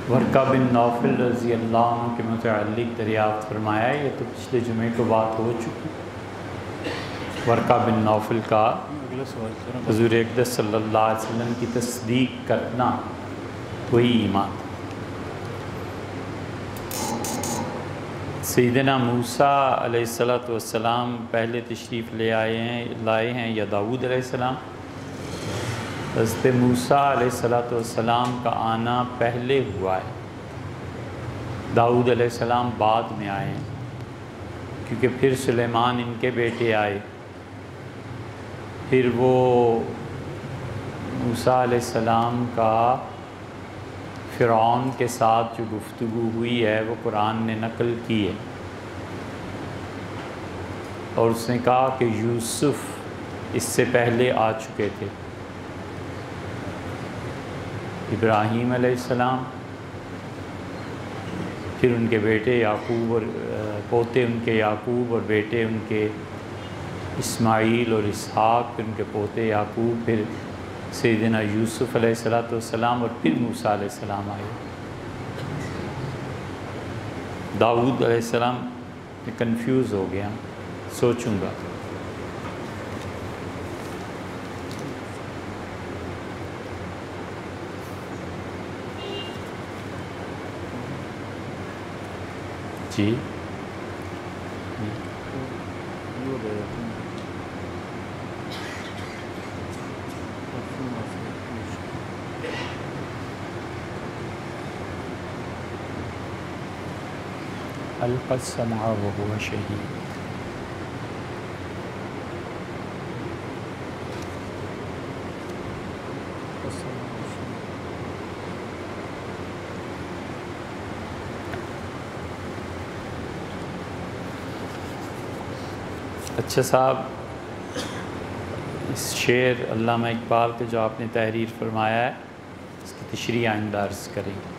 ورقہ بن نوفل رضی اللہ عنہ کے متعلق دریافت فرمایا ہے، یہ تو پچھلے جمعے کو بات ہو چکی۔ ورقہ بن نوفل کا حضور اقدس صلی اللہ علیہ وسلم کی تصدیق کرنا وہی ایمان تھا۔ سیدنا موسیٰ علیہ السلام پہلے تشریف لائے ہیں یا داؤد علیہ السلام؟ حضرت موسیٰ علیہ السلام کا آنا پہلے ہوا ہے، داؤد علیہ السلام بعد میں آئے ہیں، کیونکہ پھر سلیمان ان کے بیٹے آئے، پھر وہ موسیٰ علیہ السلام کا فرعون کے ساتھ جو گفتگو ہوئی ہے وہ قرآن نے نقل کی ہے، اور اس نے کہا کہ یوسف اس سے پہلے آ چکے تھے۔ ابراہیم علیہ السلام، پھر ان کے بیٹے یعقوب اور پوتے ان کے یعقوب اور بیٹے ان کے اسماعیل اور اسحاق، پھر ان کے پوتے یعقوب، پھر سیدنا یوسف علیہ السلام، اور پھر موسیٰ علیہ السلام آئے۔ داؤد علیہ السلام کنفیوز ہو گیا، سوچوں گا۔ جی القى السمع وهو شهيد۔ اچھا صاحب، اس شعر علامہ اقبال کے جو آپ نے تحریر فرمایا ہے اس کی تشریح آئندہ عرض کریں گے۔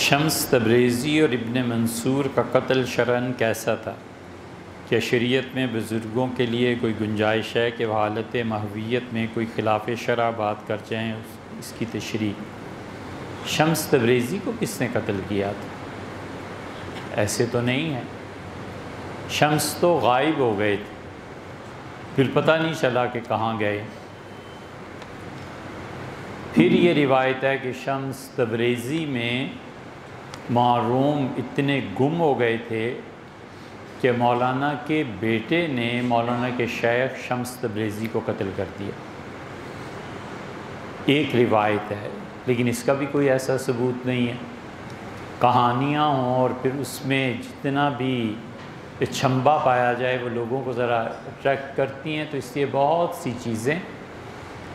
شمس تبریزی اور ابن منصور کا قتل شرعاً کیسا تھا؟ کیا شریعت میں بزرگوں کے لیے کوئی گنجائش ہے کہ وہ حالت محویت میں کوئی خلاف شرع بات کر جائیں؟ اس کی تشریح۔ شمس تبریزی کو کس نے قتل کیا تھا؟ ایسے تو نہیں ہے، شمس تو غائب ہو گئے تھے، پھر پتہ نہیں چلا کہ کہاں گئے۔ پھر یہ روایت ہے کہ شمس تبریزی میں معروم اتنے گم ہو گئے تھے کہ مولانا کے بیٹے نے مولانا کے شیخ شمس تبریزی کو قتل کر دیا۔ ایک روایت ہے، لیکن اس کا بھی کوئی ایسا ثبوت نہیں ہے۔ کہانیاں ہوں اور پھر اس میں جتنا بھی چھمبا پایا جائے وہ لوگوں کو ذرا اٹریکٹ کرتی ہیں، تو اس لیے بہت سی چیزیں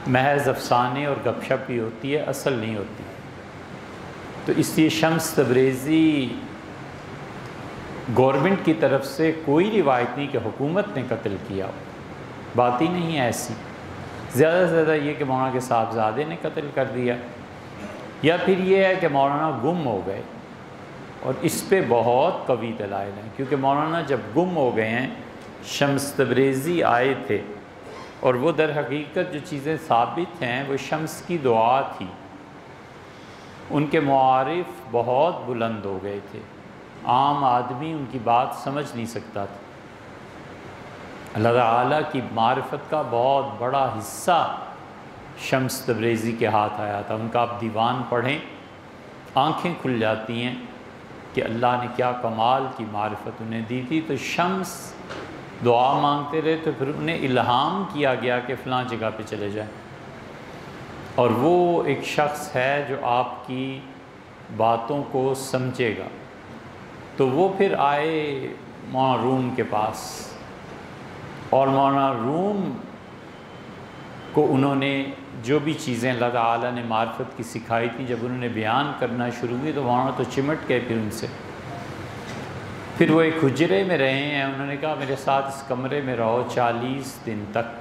محض افسانے اور گپ شپ ہی ہوتی ہے، اصل نہیں ہوتی۔ تو اس لیے شمس تبریزی گورنمنٹ کی طرف سے کوئی روایت نہیں کہ حکومت نے قتل کیا ہو، بات ہی نہیں ہے ایسی۔ زیادہ سے زیادہ یہ کہ مولانا کے صاحبزادے نے قتل کر دیا، یا پھر یہ ہے کہ مولانا گم ہو گئے، اور اس پہ بہت قوی دلائل ہیں، کیونکہ مولانا جب گم ہو گئے ہیں، شمس تبریزی آئے تھے، اور وہ در حقیقت جو چیزیں ثابت ہیں وہ شمس کی دعا تھی۔ ان کے معارف بہت بلند ہو گئے تھے، عام آدمی ان کی بات سمجھ نہیں سکتا تھا۔ اللہ تعالیٰ کی معرفت کا بہت بڑا حصہ شمس تبریزی کے ہاتھ آیا تھا۔ ان کا آپ دیوان پڑھیں، آنکھیں کھل جاتی ہیں کہ اللہ نے کیا کمال کی معرفت انہیں دی تھی۔ تو شمس دعا مانگتے رہے تو پھر انہیں الہام کیا گیا کہ فلاں جگہ پہ چلے جائیں، اور وہ ایک شخص ہے جو آپ کی باتوں کو سمجھے گا۔ تو وہ پھر آئے مولانا روم کے پاس، اور مولانا روم کو انہوں نے جو بھی چیزیں اللہ تعالیٰ نے معرفت کی سکھائی تھی جب انہوں نے بیان کرنا شروع کی تو مولانا تو چمٹ گئے پھر ان سے۔ پھر وہ ایک حجرے میں رہے ہیں، انہوں نے کہا میرے ساتھ اس کمرے میں رہو 40 دن تک۔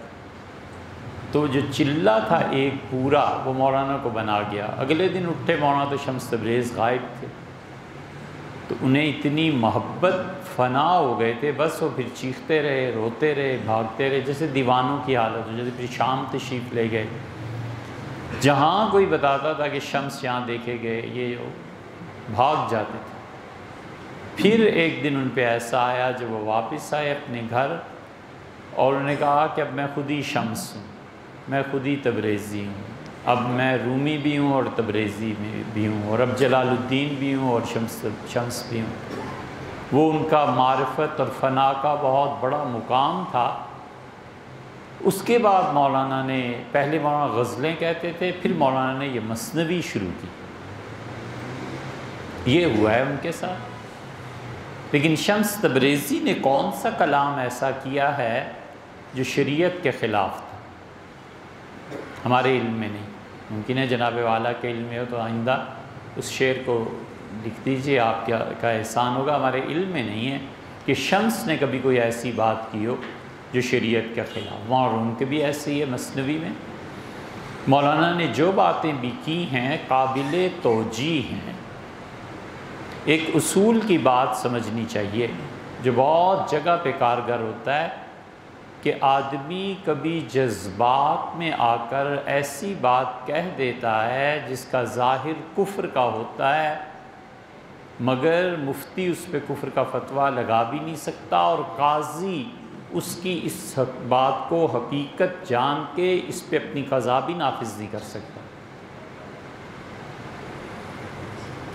تو جو چلہ تھا ایک پورا وہ مولانا کو بنا گیا۔ اگلے دن اٹھے مولانا تو شمس تبریز غائب تھے، تو انہیں اتنی محبت فنا ہو گئے تھے، بس وہ پھر چیختے رہے، روتے رہے، بھاگتے رہے، جیسے دیوانوں کی حالت ہو۔ جیسے پھر شام تشریف لے گئے، جہاں کوئی بتاتا تھا کہ شمس یہاں دیکھے گئے، یہ بھاگ جاتے تھے۔ پھر ایک دن ان پہ ایسا آیا جب وہ واپس آئے اپنے گھر، اور انہوں نے کہا کہ اب میں خود ہی شمس ہوں، میں خود ہی تبریزی ہوں، اب میں رومی بھی ہوں اور تبریزی میں بھی ہوں، اور اب جلال الدین بھی ہوں اور شمس بھی ہوں۔ وہ ان کا معرفت اور فنا کا بہت بڑا مقام تھا۔ اس کے بعد مولانا نے، پہلے مولانا غزلیں کہتے تھے، پھر مولانا نے یہ مثنوی شروع کی، یہ ہوا ہے ان کے ساتھ۔ لیکن شمس تبریزی نے کون سا کلام ایسا کیا ہے جو شریعت کے خلاف تھا؟ ہمارے علم میں نہیں۔ ممکن ہے جناب والا کے علم میں ہو تو آئندہ اس شعر کو لکھ دیجئے، آپ کا احسان ہوگا۔ ہمارے علم میں نہیں ہے کہ شمس نے کبھی کوئی ایسی بات کی ہو جو شریعت کے خلاف۔ وہاں ان کے بھی ایسے ہی ہے مثنوی میں۔ مولانا نے جو باتیں بھی کی ہیں قابل توجیہ ہیں۔ ایک اصول کی بات سمجھنی چاہیے جو بہت جگہ پہ کارگر ہوتا ہے، کہ آدمی کبھی جذبات میں آ کر ایسی بات کہہ دیتا ہے جس کا ظاہر کفر کا ہوتا ہے، مگر مفتی اس پہ کفر کا فتویٰ لگا بھی نہیں سکتا، اور قاضی اس کی اس بات کو حقیقت جان کے اس پہ اپنی قضا بھی نافذ نہیں کر سکتا۔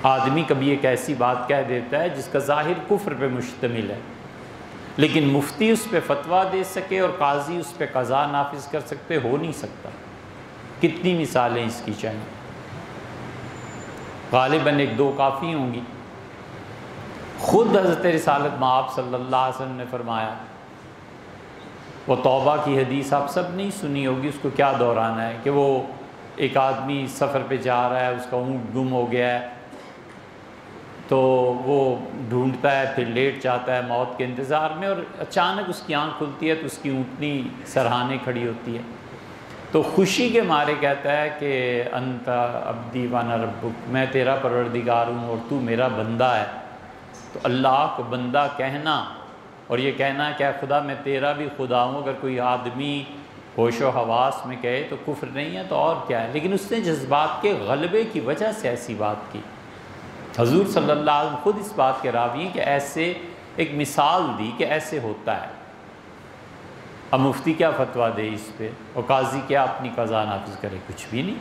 آدمی کبھی ایک ایسی بات کہہ دیتا ہے جس کا ظاہر کفر پہ مشتمل ہے، لیکن مفتی اس پہ فتویٰ دے سکے اور قاضی اس پہ قضا نافذ کر سکتے، ہو نہیں سکتا۔ کتنی مثالیں اس کی چاہیے، غالباً ایک دو کافی ہوں گی۔ خود حضرت رسالت مآب صلی اللہ علیہ وسلم نے فرمایا، وہ توبہ کی حدیث آپ سب نہیں سنی ہوگی، اس کو کیا دہرانا ہے، کہ وہ ایک آدمی سفر پہ جا رہا ہے، اس کا اونٹ گم ہو گیا ہے، تو وہ ڈھونڈتا ہے، پھر لیٹ جاتا ہے موت کے انتظار میں، اور اچانک اس کی آنکھ کھلتی ہے تو اس کی اونٹنی سرہانے کھڑی ہوتی ہے، تو خوشی کے مارے کہتا ہے کہ انت عبدی وانا ربک، میں تیرا پروردگار ہوں اور تو میرا بندہ ہے۔ تو اللہ کو بندہ کہنا اور یہ کہنا کہ اے خدا میں تیرا بھی خدا ہوں، اگر کوئی آدمی ہوش و حواس میں کہے تو کفر نہیں ہے تو اور کیا ہے، لیکن اس نے جذبات کے غلبے کی وجہ سے ایسی بات کی۔ حضور صلی اللہ علیہ وسلم خود اس بات کے راوی ہیں کہ ایسے ایک مثال دی کہ ایسے ہوتا ہے۔ اب مفتی کیا فتویٰ دے اس پہ، اور قاضی کیا اپنی قضا نافذ کرے؟ کچھ بھی نہیں۔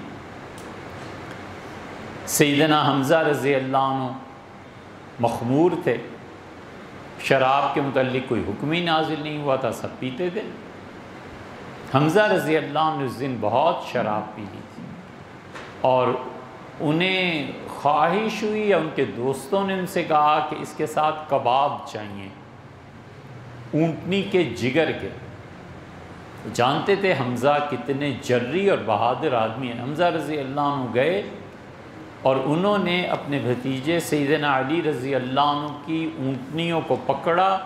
سیدنا حمزہ رضی اللہ عنہ مخمور تھے، شراب کے متعلق کوئی حکم ہی نازل نہیں ہوا تھا، سب پیتے تھے۔ حمزہ رضی اللہ عنہ نے اس دن بہت شراب پی لی تھی، اور انہیں خواہش ہوئی یا ان کے دوستوں نے ان سے کہا کہ اس کے ساتھ کباب چاہیے اونٹنی کے جگر کے۔ جانتے تھے حمزہ کتنے جری اور بہادر آدمی ہیں۔ حمزہ رضی اللہ عنہ گئے اور انہوں نے اپنے بھتیجے سیدنا علی رضی اللہ عنہ کی اونٹنیوں کو پکڑا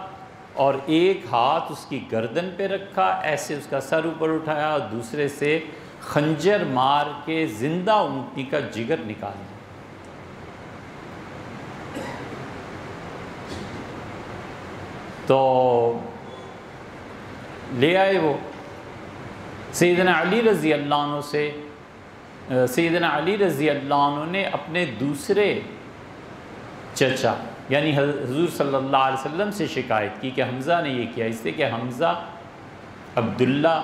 اور ایک ہاتھ اس کی گردن پہ رکھا، ایسے اس کا سر اوپر اٹھایا، اور دوسرے سے خنجر مار کے زندہ اونٹنی کا جگر نکالا۔ تو لے آئے وہ سیدنا علی رضی اللہ عنہ سے۔ سیدنا علی رضی اللہ عنہ نے اپنے دوسرے چچا یعنی حضور صلی اللہ علیہ وسلم سے شکایت کی کہ حمزہ نے یہ کیا، اس لیے کہ حمزہ، عبداللہ،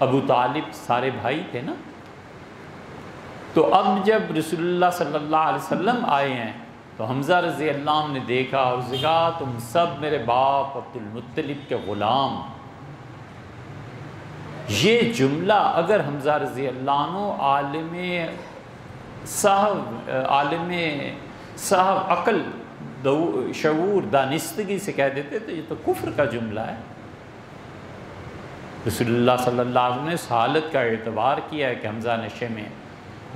ابو طالب سارے بھائی تھے نا۔ تو اب جب رسول اللہ صلی اللہ علیہ وسلم آئے ہیں تو حمزہ رضی اللہ عنہ نے دیکھا اور اسے کہا تم سب میرے باپ عبد المطلب کے غلام۔ یہ جملہ اگر حمزہ رضی اللہ عنہ عالم صاحب عقل شعور دانستگی سے کہہ دیتے تو یہ تو کفر کا جملہ ہے۔ رسول اللہ صلی اللہ علیہ وسلم نے اس حالت کا اعتبار کیا ہے کہ حمزہ نشے میں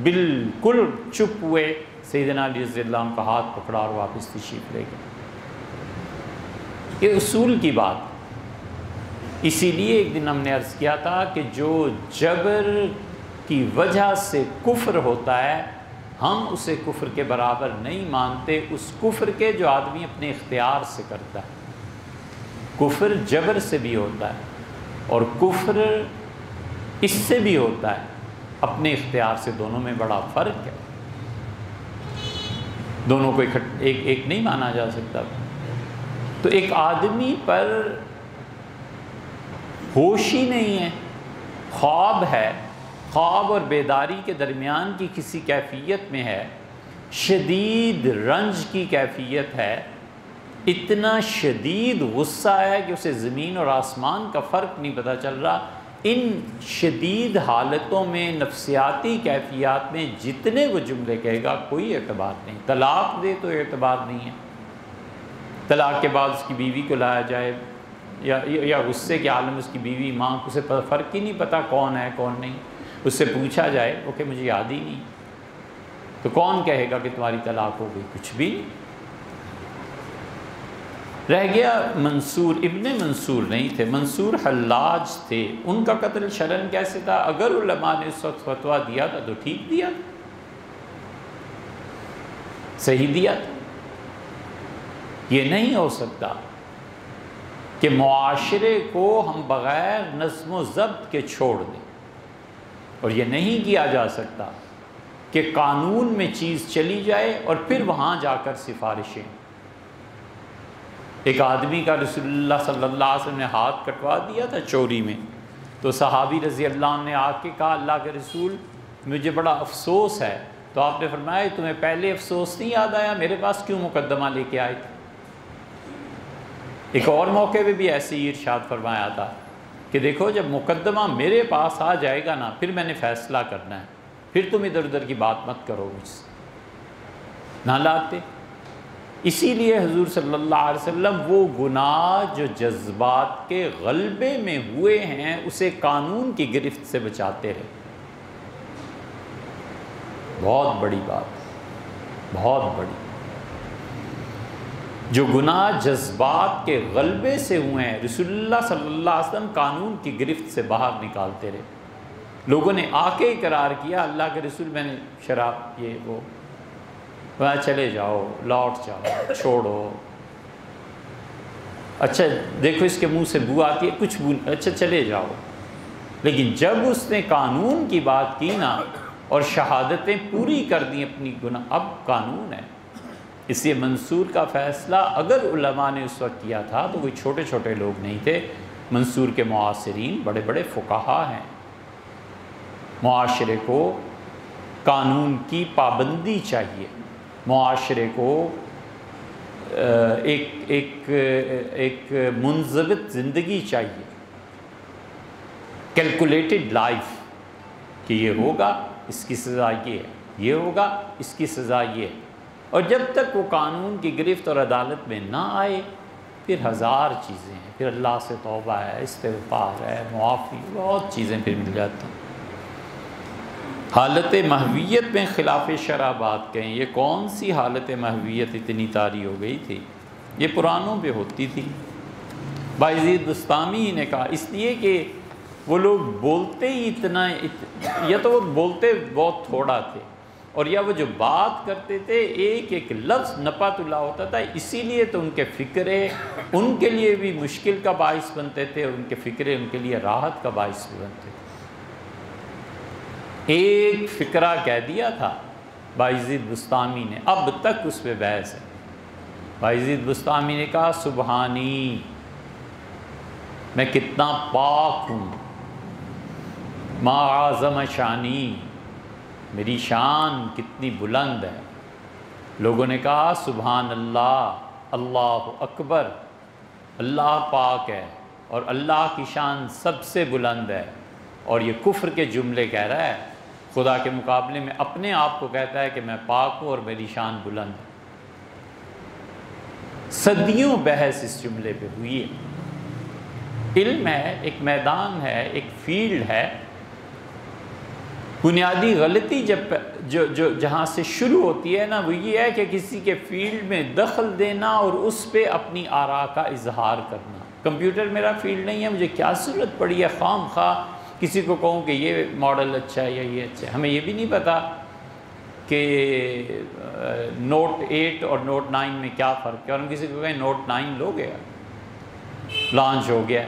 بالکل چپ ہوئے، سیدنا علی رضی اللہ عنہ کا ہاتھ پکڑا اور واپس تشریف لے گئے۔ یہ اصول کی بات۔ اسی لیے ایک دن ہم نے عرض کیا تھا کہ جو جبر کی وجہ سے کفر ہوتا ہے ہم اسے کفر کے برابر نہیں مانتے اس کفر کے جو آدمی اپنے اختیار سے کرتا ہے۔ کفر جبر سے بھی ہوتا ہے اور کفر اس سے بھی ہوتا ہے اپنے اختیار سے، دونوں میں بڑا فرق ہے، دونوں کو ایک نہیں مانا جا سکتا۔ تو ایک آدمی پر ہوش ہی نہیں ہے، خواب ہے، خواب اور بیداری کے درمیان کی کسی کیفیت میں ہے، شدید رنج کی کیفیت ہے، اتنا شدید غصہ ہے کہ اسے زمین اور آسمان کا فرق نہیں پتہ چل رہا۔ ان شدید حالتوں میں، نفسیاتی کیفیات میں جتنے وہ جملے کہے گا کوئی اعتبار نہیں۔ طلاق دے تو اعتبار نہیں ہے، طلاق کے بعد اس کی بیوی کو لایا جائے یا غصے کے عالم اس کی بیوی ماں کو، اسے فرق ہی نہیں پتہ کون ہے کون نہیں، اس سے پوچھا جائے وہ کہ مجھے یاد ہی نہیں، تو کون کہے گا کہ تمہاری طلاق ہو گئی؟ کچھ بھی نہیں۔ رہ گیا منصور، ابن منصور نہیں تھے، منصور حلاج تھے، ان کا قتل شرعاً کیسے تھا؟ اگر علماء نے اس وقت فتویٰ دیا تھا تو ٹھیک دیا تھا، صحیح دیا تھا۔ یہ نہیں ہو سکتا کہ معاشرے کو ہم بغیر نظم و ضبط کے چھوڑ دیں، اور یہ نہیں کیا جا سکتا کہ قانون میں چیز چلی جائے اور پھر وہاں جا کر سفارشیں۔ ایک آدمی کا رسول اللہ صلی اللہ علیہ وسلم نے ہاتھ کٹوا دیا تھا چوری میں، تو صحابی رضی اللہ عنہ نے آ کے کہا اللہ کے رسول مجھے بڑا افسوس ہے، تو آپ نے فرمایا تمہیں پہلے افسوس نہیں یاد آیا میرے پاس کیوں مقدمہ لے کے آئے تھے؟ ایک اور موقع پہ بھی ایسے ہی ارشاد فرمایا تھا کہ دیکھو جب مقدمہ میرے پاس آ جائے گا نا پھر میں نے فیصلہ کرنا ہے، پھر تم ادھر ادھر کی بات مت کرو مجھ سے، نہ لاتے۔ اسی لیے حضور صلی اللہ علیہ وسلم وہ گناہ جو جذبات کے غلبے میں ہوئے ہیں اسے قانون کی گرفت سے بچاتے رہے۔ بہت بڑی بات، بہت بڑی۔ جو گناہ جذبات کے غلبے سے ہوئے ہیں رسول اللہ صلی اللہ علیہ وسلم قانون کی گرفت سے باہر نکالتے رہے۔ لوگوں نے آ کے اقرار کیا اللہ کے رسول میں نے شراب یہ وہ، چلے جاؤ، لوٹ جاؤ، چھوڑو، اچھا دیکھو اس کے منہ سے بو آتی ہے، کچھ بو، اچھا چلے جاؤ۔ لیکن جب اس نے قانون کی بات کی نا اور شہادتیں پوری کر دیں اپنی گناہ، اب قانون ہے۔ اس لیے منصور کا فیصلہ اگر علماء نے اس وقت کیا تھا تو کوئی چھوٹے چھوٹے لوگ نہیں تھے، منصور کے معاصرین بڑے بڑے فقہا ہیں۔ معاشرے کو قانون کی پابندی چاہیے، معاشرے کو ایک منضبط زندگی چاہیے، کیلکولیٹڈ لائف، کہ یہ ہوگا اس کی سزا یہ ہے، یہ ہوگا اس کی سزا یہ ہے۔ اور جب تک وہ قانون کی گرفت اور عدالت میں نہ آئے پھر ہزار چیزیں ہیں، پھر اللہ سے توبہ ہے، استغفار ہے، معافی، بہت چیزیں پھر مل جاتی ہیں۔ حالت محویت میں خلاف شرع بات کہیں، یہ کون سی حالت محویت اتنی طاری ہو گئی تھی؟ یہ پرانوں پہ ہوتی تھی۔ بایزید بسطامی نے کہا اس لیے کہ وہ لوگ بولتے ہی اتنا، یا تو وہ بولتے بہت تھوڑا تھے اور یا وہ جو بات کرتے تھے ایک ایک لفظ نپا تلا ہوتا تھا، اسی لیے تو ان کے فکرے ان کے لیے بھی مشکل کا باعث بنتے تھے اور ان کے فکرے ان کے لیے راحت کا باعث بھی بنتے تھے۔ ایک فکرہ کہہ دیا تھا بایزید بسطامی نے، اب تک اس پہ بحث ہے۔ بایزید بسطامی نے کہا سبحانی، میں کتنا پاک ہوں، ما اعظم شانی، میری شان کتنی بلند ہے۔ لوگوں نے کہا سبحان اللہ، اللہ اکبر، اللہ پاک ہے اور اللہ کی شان سب سے بلند ہے، اور یہ کفر کے جملے کہہ رہا ہے، خدا کے مقابلے میں اپنے آپ کو کہتا ہے کہ میں پاک ہوں اور میری شان بلند ہے۔ صدیوں بحث اس جملے پہ ہوئی ہے۔ علم ہے، ایک میدان ہے، ایک فیلڈ ہے۔ بنیادی غلطی جہاں سے شروع ہوتی ہے نا وہ یہ ہے کہ کسی کے فیلڈ میں دخل دینا اور اس پہ اپنی آراء کا اظہار کرنا۔ کمپیوٹر میرا فیلڈ نہیں ہے، مجھے کیا ضرورت پڑی ہے خام خواہ کسی کو کہوں کہ یہ ماڈل اچھا ہے یا یہ اچھا ہے۔ ہمیں یہ بھی نہیں پتہ کہ نوٹ 8 اور نوٹ 9 میں کیا فرق ہے، اور ہم کسی کو کہیں نوٹ 9 لو گیا، لانچ ہو گیا۔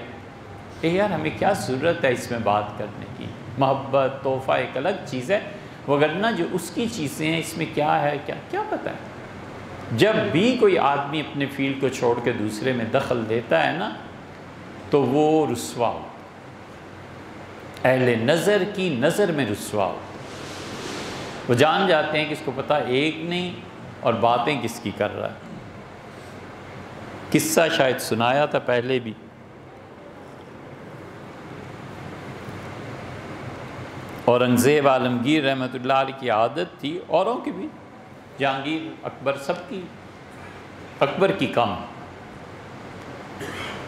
یار ہمیں کیا ضرورت ہے اس میں بات کرنے کی؟ محبت تحفہ ایک الگ چیز ہے، وگرنہ جو اس کی چیزیں ہیں اس میں کیا ہے کیا پتہ ہے۔ جب بھی کوئی آدمی اپنے فیلڈ کو چھوڑ کے دوسرے میں دخل دیتا ہے نا تو وہ رسوا ہو، اہل نظر کی نظر میں رسوا ہو۔ وہ جان جاتے ہیں کہ اس کو پتہ ایک نہیں اور باتیں کس کی کر رہا ہے۔ قصہ شاید سنایا تھا پہلے بھی، اورنگزیب عالمگیر رحمۃ اللہ علیہ کی عادت تھی، اوروں کی بھی، جہانگیر اکبر سب کی، اکبر کی کم،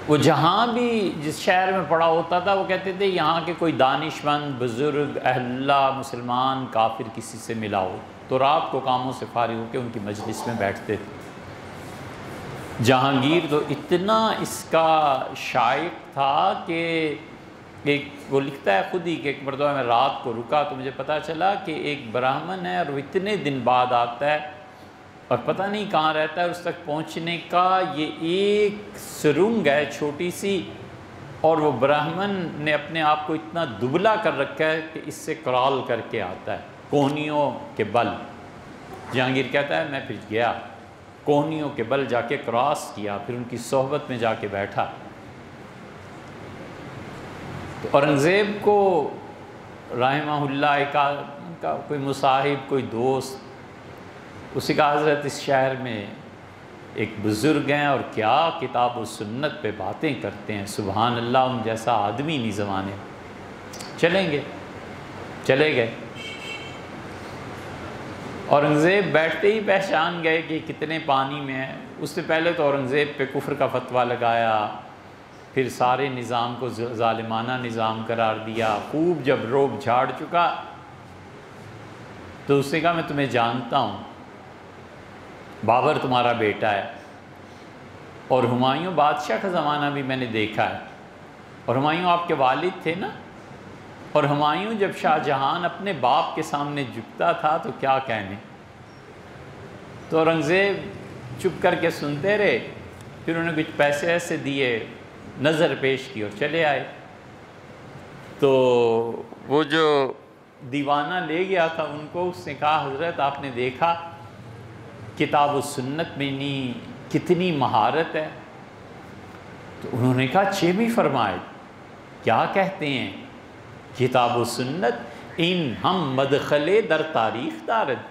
وہ جہاں بھی جس شہر میں پڑا ہوتا تھا وہ کہتے تھے یہاں کے کوئی دانش مند بزرگ اہل اللہ مسلمان کافر کسی سے ملا ہو، تو رات کو کاموں سے فارغ ہو کے ان کی مجلس میں بیٹھتے تھے۔ جہانگیر تو اتنا اس کا شائق تھا کہ وہ لکھتا ہے خود ہی کہ ایک مرتبہ میں رات کو رکا تو مجھے پتہ چلا کہ ایک براہمن ہے اور وہ اتنے دن بعد آتا ہے اور پتہ نہیں کہاں رہتا ہے، اس تک پہنچنے کا یہ ایک سرنگ ہے چھوٹی سی، اور وہ براہمن نے اپنے آپ کو اتنا دبلا کر رکھا ہے کہ اس سے کرال کر کے آتا ہے کوہنیوں کے بل۔ جہانگیر کہتا ہے میں پھر گیا کوہنیوں کے بل جا کے کراس کیا، پھر ان کی صحبت میں جا کے بیٹھا۔ تو اورنگزیب کو رحمہ اللہ کا کوئی مصاحب کوئی دوست اسی کا حضرت اس شہر میں ایک بزرگ ہیں اور کیا کتاب و سنت پہ باتیں کرتے ہیں، سبحان اللہ، ان جیسا آدمی نہیں زمانے میں۔ چلے گئے۔ اورنگزیب بیٹھتے ہی پہچان گئے کہ کتنے پانی میں ہیں۔ اس سے پہلے تو اورنگزیب پہ کفر کا فتویٰ لگایا، پھر سارے نظام کو ظالمانہ نظام قرار دیا۔ خوب جب روب جھاڑ چکا تو اس نے کہا میں تمہیں جانتا ہوں، بابر تمہارا بیٹا ہے، اور ہمایوں بادشاہ کا زمانہ بھی میں نے دیکھا ہے، اور ہمایوں آپ کے والد تھے نا، اور ہمایوں جب شاہ جہان اپنے باپ کے سامنے جھکتا تھا تو کیا کہنے۔ تو اورنگزیب چپ کر کے سنتے رہے، پھر انہوں نے کچھ پیسے ایسے دیے، نظر پیش کی اور چلے آئے۔ تو وہ جو دیوانہ لے گیا تھا ان کو، اس نے کہا حضرت آپ نے دیکھا کتاب و سنت میں کتنی مہارت ہے۔ تو انہوں نے کہا 6ویں فرمائے کیا کہتے ہیں؟ کتاب و سنت ان ہم مدخلے در تاریخ دارد،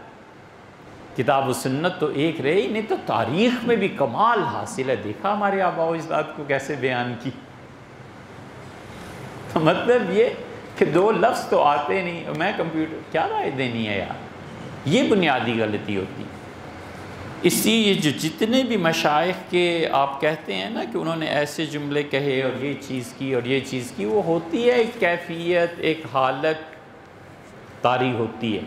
کتاب و سنت تو ایک رہی، نہیں تو تاریخ میں بھی کمال حاصل ہے۔ دیکھا ہمارے آباء و اجداد کو کیسے بیان کی۔ تو مطلب یہ کہ 2 لفظ تو آتے نہیں، میں کمپیوٹر کیا رائے دینی ہے یار، یہ بنیادی غلطی ہوتی۔ اس لیے یہ جو جتنے بھی مشائخ کے آپ کہتے ہیں نا کہ انہوں نے ایسے جملے کہے اور یہ چیز کی اور یہ چیز کی، وہ ہوتی ہے ایک کیفیت، ایک حالت طاری ہوتی ہے،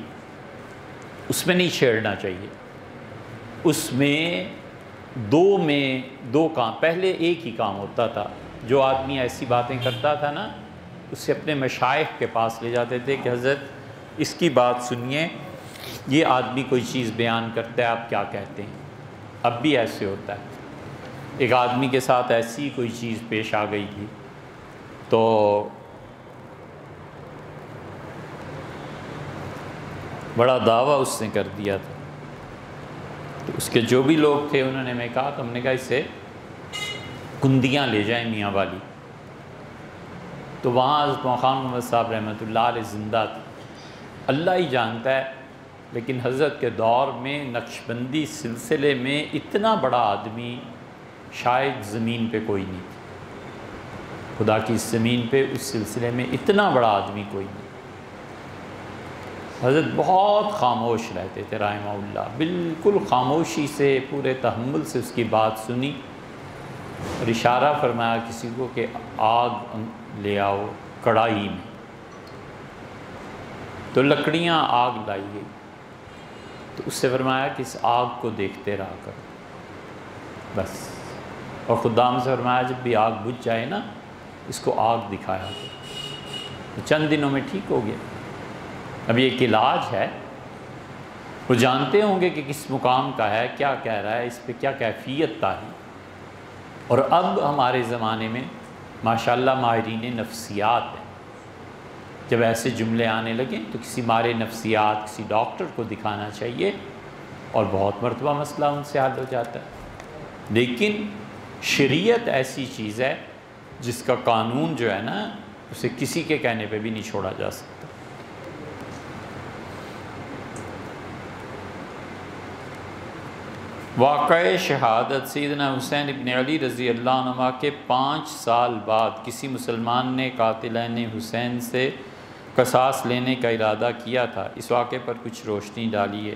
اس میں نہیں چھیڑنا چاہیے۔ اس میں دو کام، پہلے ایک ہی کام ہوتا تھا۔ جو آدمی ایسی باتیں کرتا تھا نا، اس سے اپنے مشائخ کے پاس لے جاتے تھے کہ حضرت اس کی بات سنیے، یہ آدمی کوئی چیز بیان کرتا ہے، آپ کیا کہتے ہیں؟ اب بھی ایسے ہوتا ہے۔ ایک آدمی کے ساتھ ایسی کوئی چیز پیش آ گئی تھی تو بڑا دعویٰ اس نے کر دیا تھا، تو اس کے جو بھی لوگ تھے انہوں نے میں کہا تو ہم نے کہا اس سے کندیاں لے جائیں میاں والی۔ تو وہاں حضرت خان محمد صاحب رحمۃ اللہ علیہ زندہ تھے، اللہ ہی جانتا ہے، لیکن حضرت کے دور میں نقشبندی سلسلے میں اتنا بڑا آدمی شاید زمین پہ کوئی نہیں تھا، خدا کی زمین پہ اس سلسلے میں اتنا بڑا آدمی کوئی نہیں۔ حضرت بہت خاموش رہتے تھے رحمہ اللہ، بالکل خاموشی سے، پورے تحمل سے اس کی بات سنی اور اشارہ فرمایا کسی کو کہ آگ لے آؤ کڑاہی میں، تو لکڑیاں آگ لائی گئی، تو اس سے فرمایا کہ اس آگ کو دیکھتے رہا کرو، بس اور خدام سے فرمایا جب بھی آگ بجھ جائے نا اس کو آگ دکھایا تو چند دنوں میں ٹھیک ہو گیا۔ اب یہ ایک علاج ہے، وہ جانتے ہوں گے کہ کس مقام کا ہے، کیا کہہ رہا ہے، اس پہ کیا کیفیت تاری۔ اور اب ہمارے زمانے میں ماشاءاللہ ماہرین نفسیات ہیں، جب ایسے جملے آنے لگیں تو کسی ماہر نفسیات، کسی ڈاکٹر کو دکھانا چاہیے اور بہت مرتبہ مسئلہ ان سے حل ہو جاتا ہے۔ لیکن شریعت ایسی چیز ہے جس کا قانون جو ہے نا اسے کسی کے کہنے پہ بھی نہیں چھوڑا جا سکتا۔ واقعہ شہادت سیدنا حسین ابن علی رضی اللہ عنہ کے 5 سال بعد کسی مسلمان نے قاتلین حسین سے قصاص لینے کا ارادہ کیا تھا، اس واقعے پر کچھ روشنی ڈالیے۔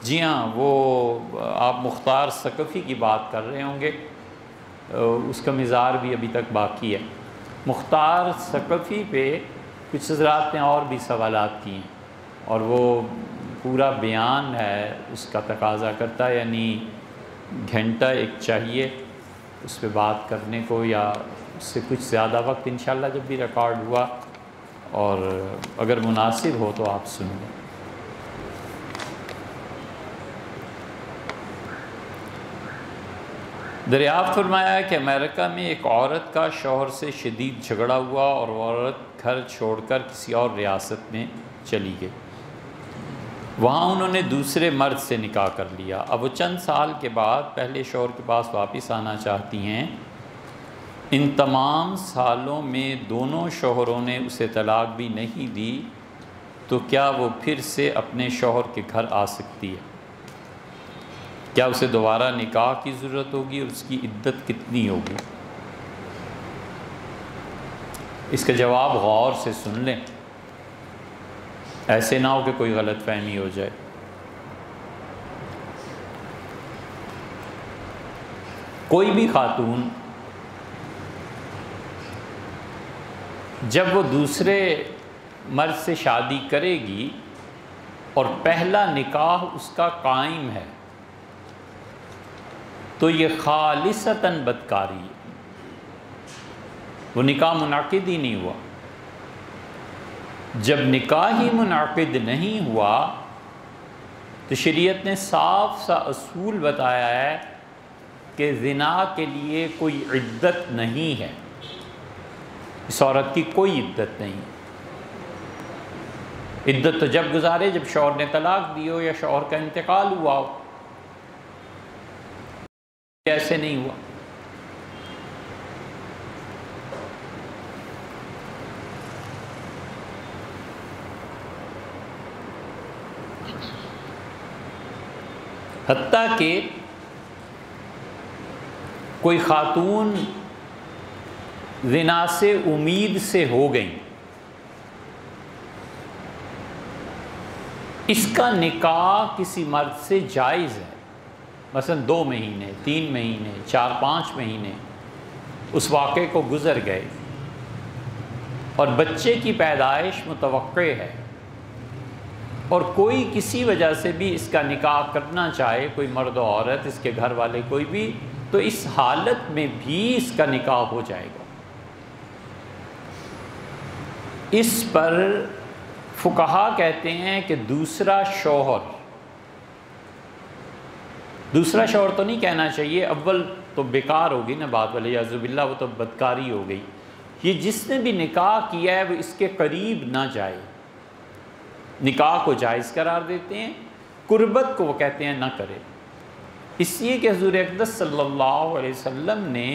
جی ہاں، وہ آپ مختار ثقفی کی بات کر رہے ہوں گے، اس کا مزار بھی ابھی تک باقی ہے۔ مختار ثقفی پہ کچھ حضرات نے اور بھی سوالات کیے ہیں اور وہ پورا بیان ہے، اس کا تقاضا کرتا ہے، یعنی گھنٹہ ایک چاہیے اس پہ بات کرنے کو، یا اس سے کچھ زیادہ وقت انشاءاللہ جب بھی ریکارڈ ہوا اور اگر مناسب ہو تو آپ سن لیں۔ دریافت فرمایا ہے کہ امریکہ میں ایک عورت کا شوہر سے شدید جھگڑا ہوا اور وہ عورت گھر چھوڑ کر کسی اور ریاست میں چلی گئی۔ وہاں انہوں نے دوسرے مرد سے نکاح کر لیا۔ اب وہ چند سال کے بعد پہلے شوہر کے پاس واپس آنا چاہتی ہیں۔ ان تمام سالوں میں دونوں شوہروں نے اسے طلاق بھی نہیں دی، تو کیا وہ پھر سے اپنے شوہر کے گھر آ سکتی ہے؟ کیا اسے دوبارہ نکاح کی ضرورت ہوگی اور اس کی عدت کتنی ہوگی؟ اس کا جواب غور سے سن لیں، ایسے نہ ہو کہ کوئی غلط فہمی ہو جائے۔ کوئی بھی خاتون جب وہ دوسرے مرد سے شادی کرے گی اور پہلا نکاح اس کا قائم ہے تو یہ خالصتاً بدکاری ہے، وہ نکاح منعقد ہی نہیں ہوا۔ جب نکاح ہی منعقد نہیں ہوا تو شریعت نے صاف سا اصول بتایا ہے کہ زنا کے لیے کوئی عدت نہیں ہے، اس عورت کی کوئی عدت نہیں۔ عدت تو جب گزارے جب شوہر نے طلاق دی ہو یا شوہر کا انتقال ہوا ہو، ایسے نہیں ہوا۔ حتیٰ کہ کوئی خاتون زنا سے امید سے ہو گئی، اس کا نکاح کسی مرد سے جائز ہے، مثلا 2 مہینے 3 مہینے 4-5 مہینے اس واقعے کو گزر گئے اور بچے کی پیدائش متوقع ہے اور کوئی کسی وجہ سے بھی اس کا نکاح کرنا چاہے، کوئی مرد و عورت، اس کے گھر والے کوئی بھی، تو اس حالت میں بھی اس کا نکاح ہو جائے گا۔ اس پر فقہا کہتے ہیں کہ دوسرا شوہر تو نہیں کہنا چاہیے، اول تو بیکار ہوگی نا بات، والیعوذ باللہ، وہ تو بدکاری ہو گئی۔ یہ جس نے بھی نکاح کیا ہے وہ اس کے قریب نہ جائے، نکاح کو جائز قرار دیتے ہیں، قربت کو وہ کہتے ہیں نہ کرے، اس لیے کہ حضور اقدس صلی اللہ علیہ وسلم نے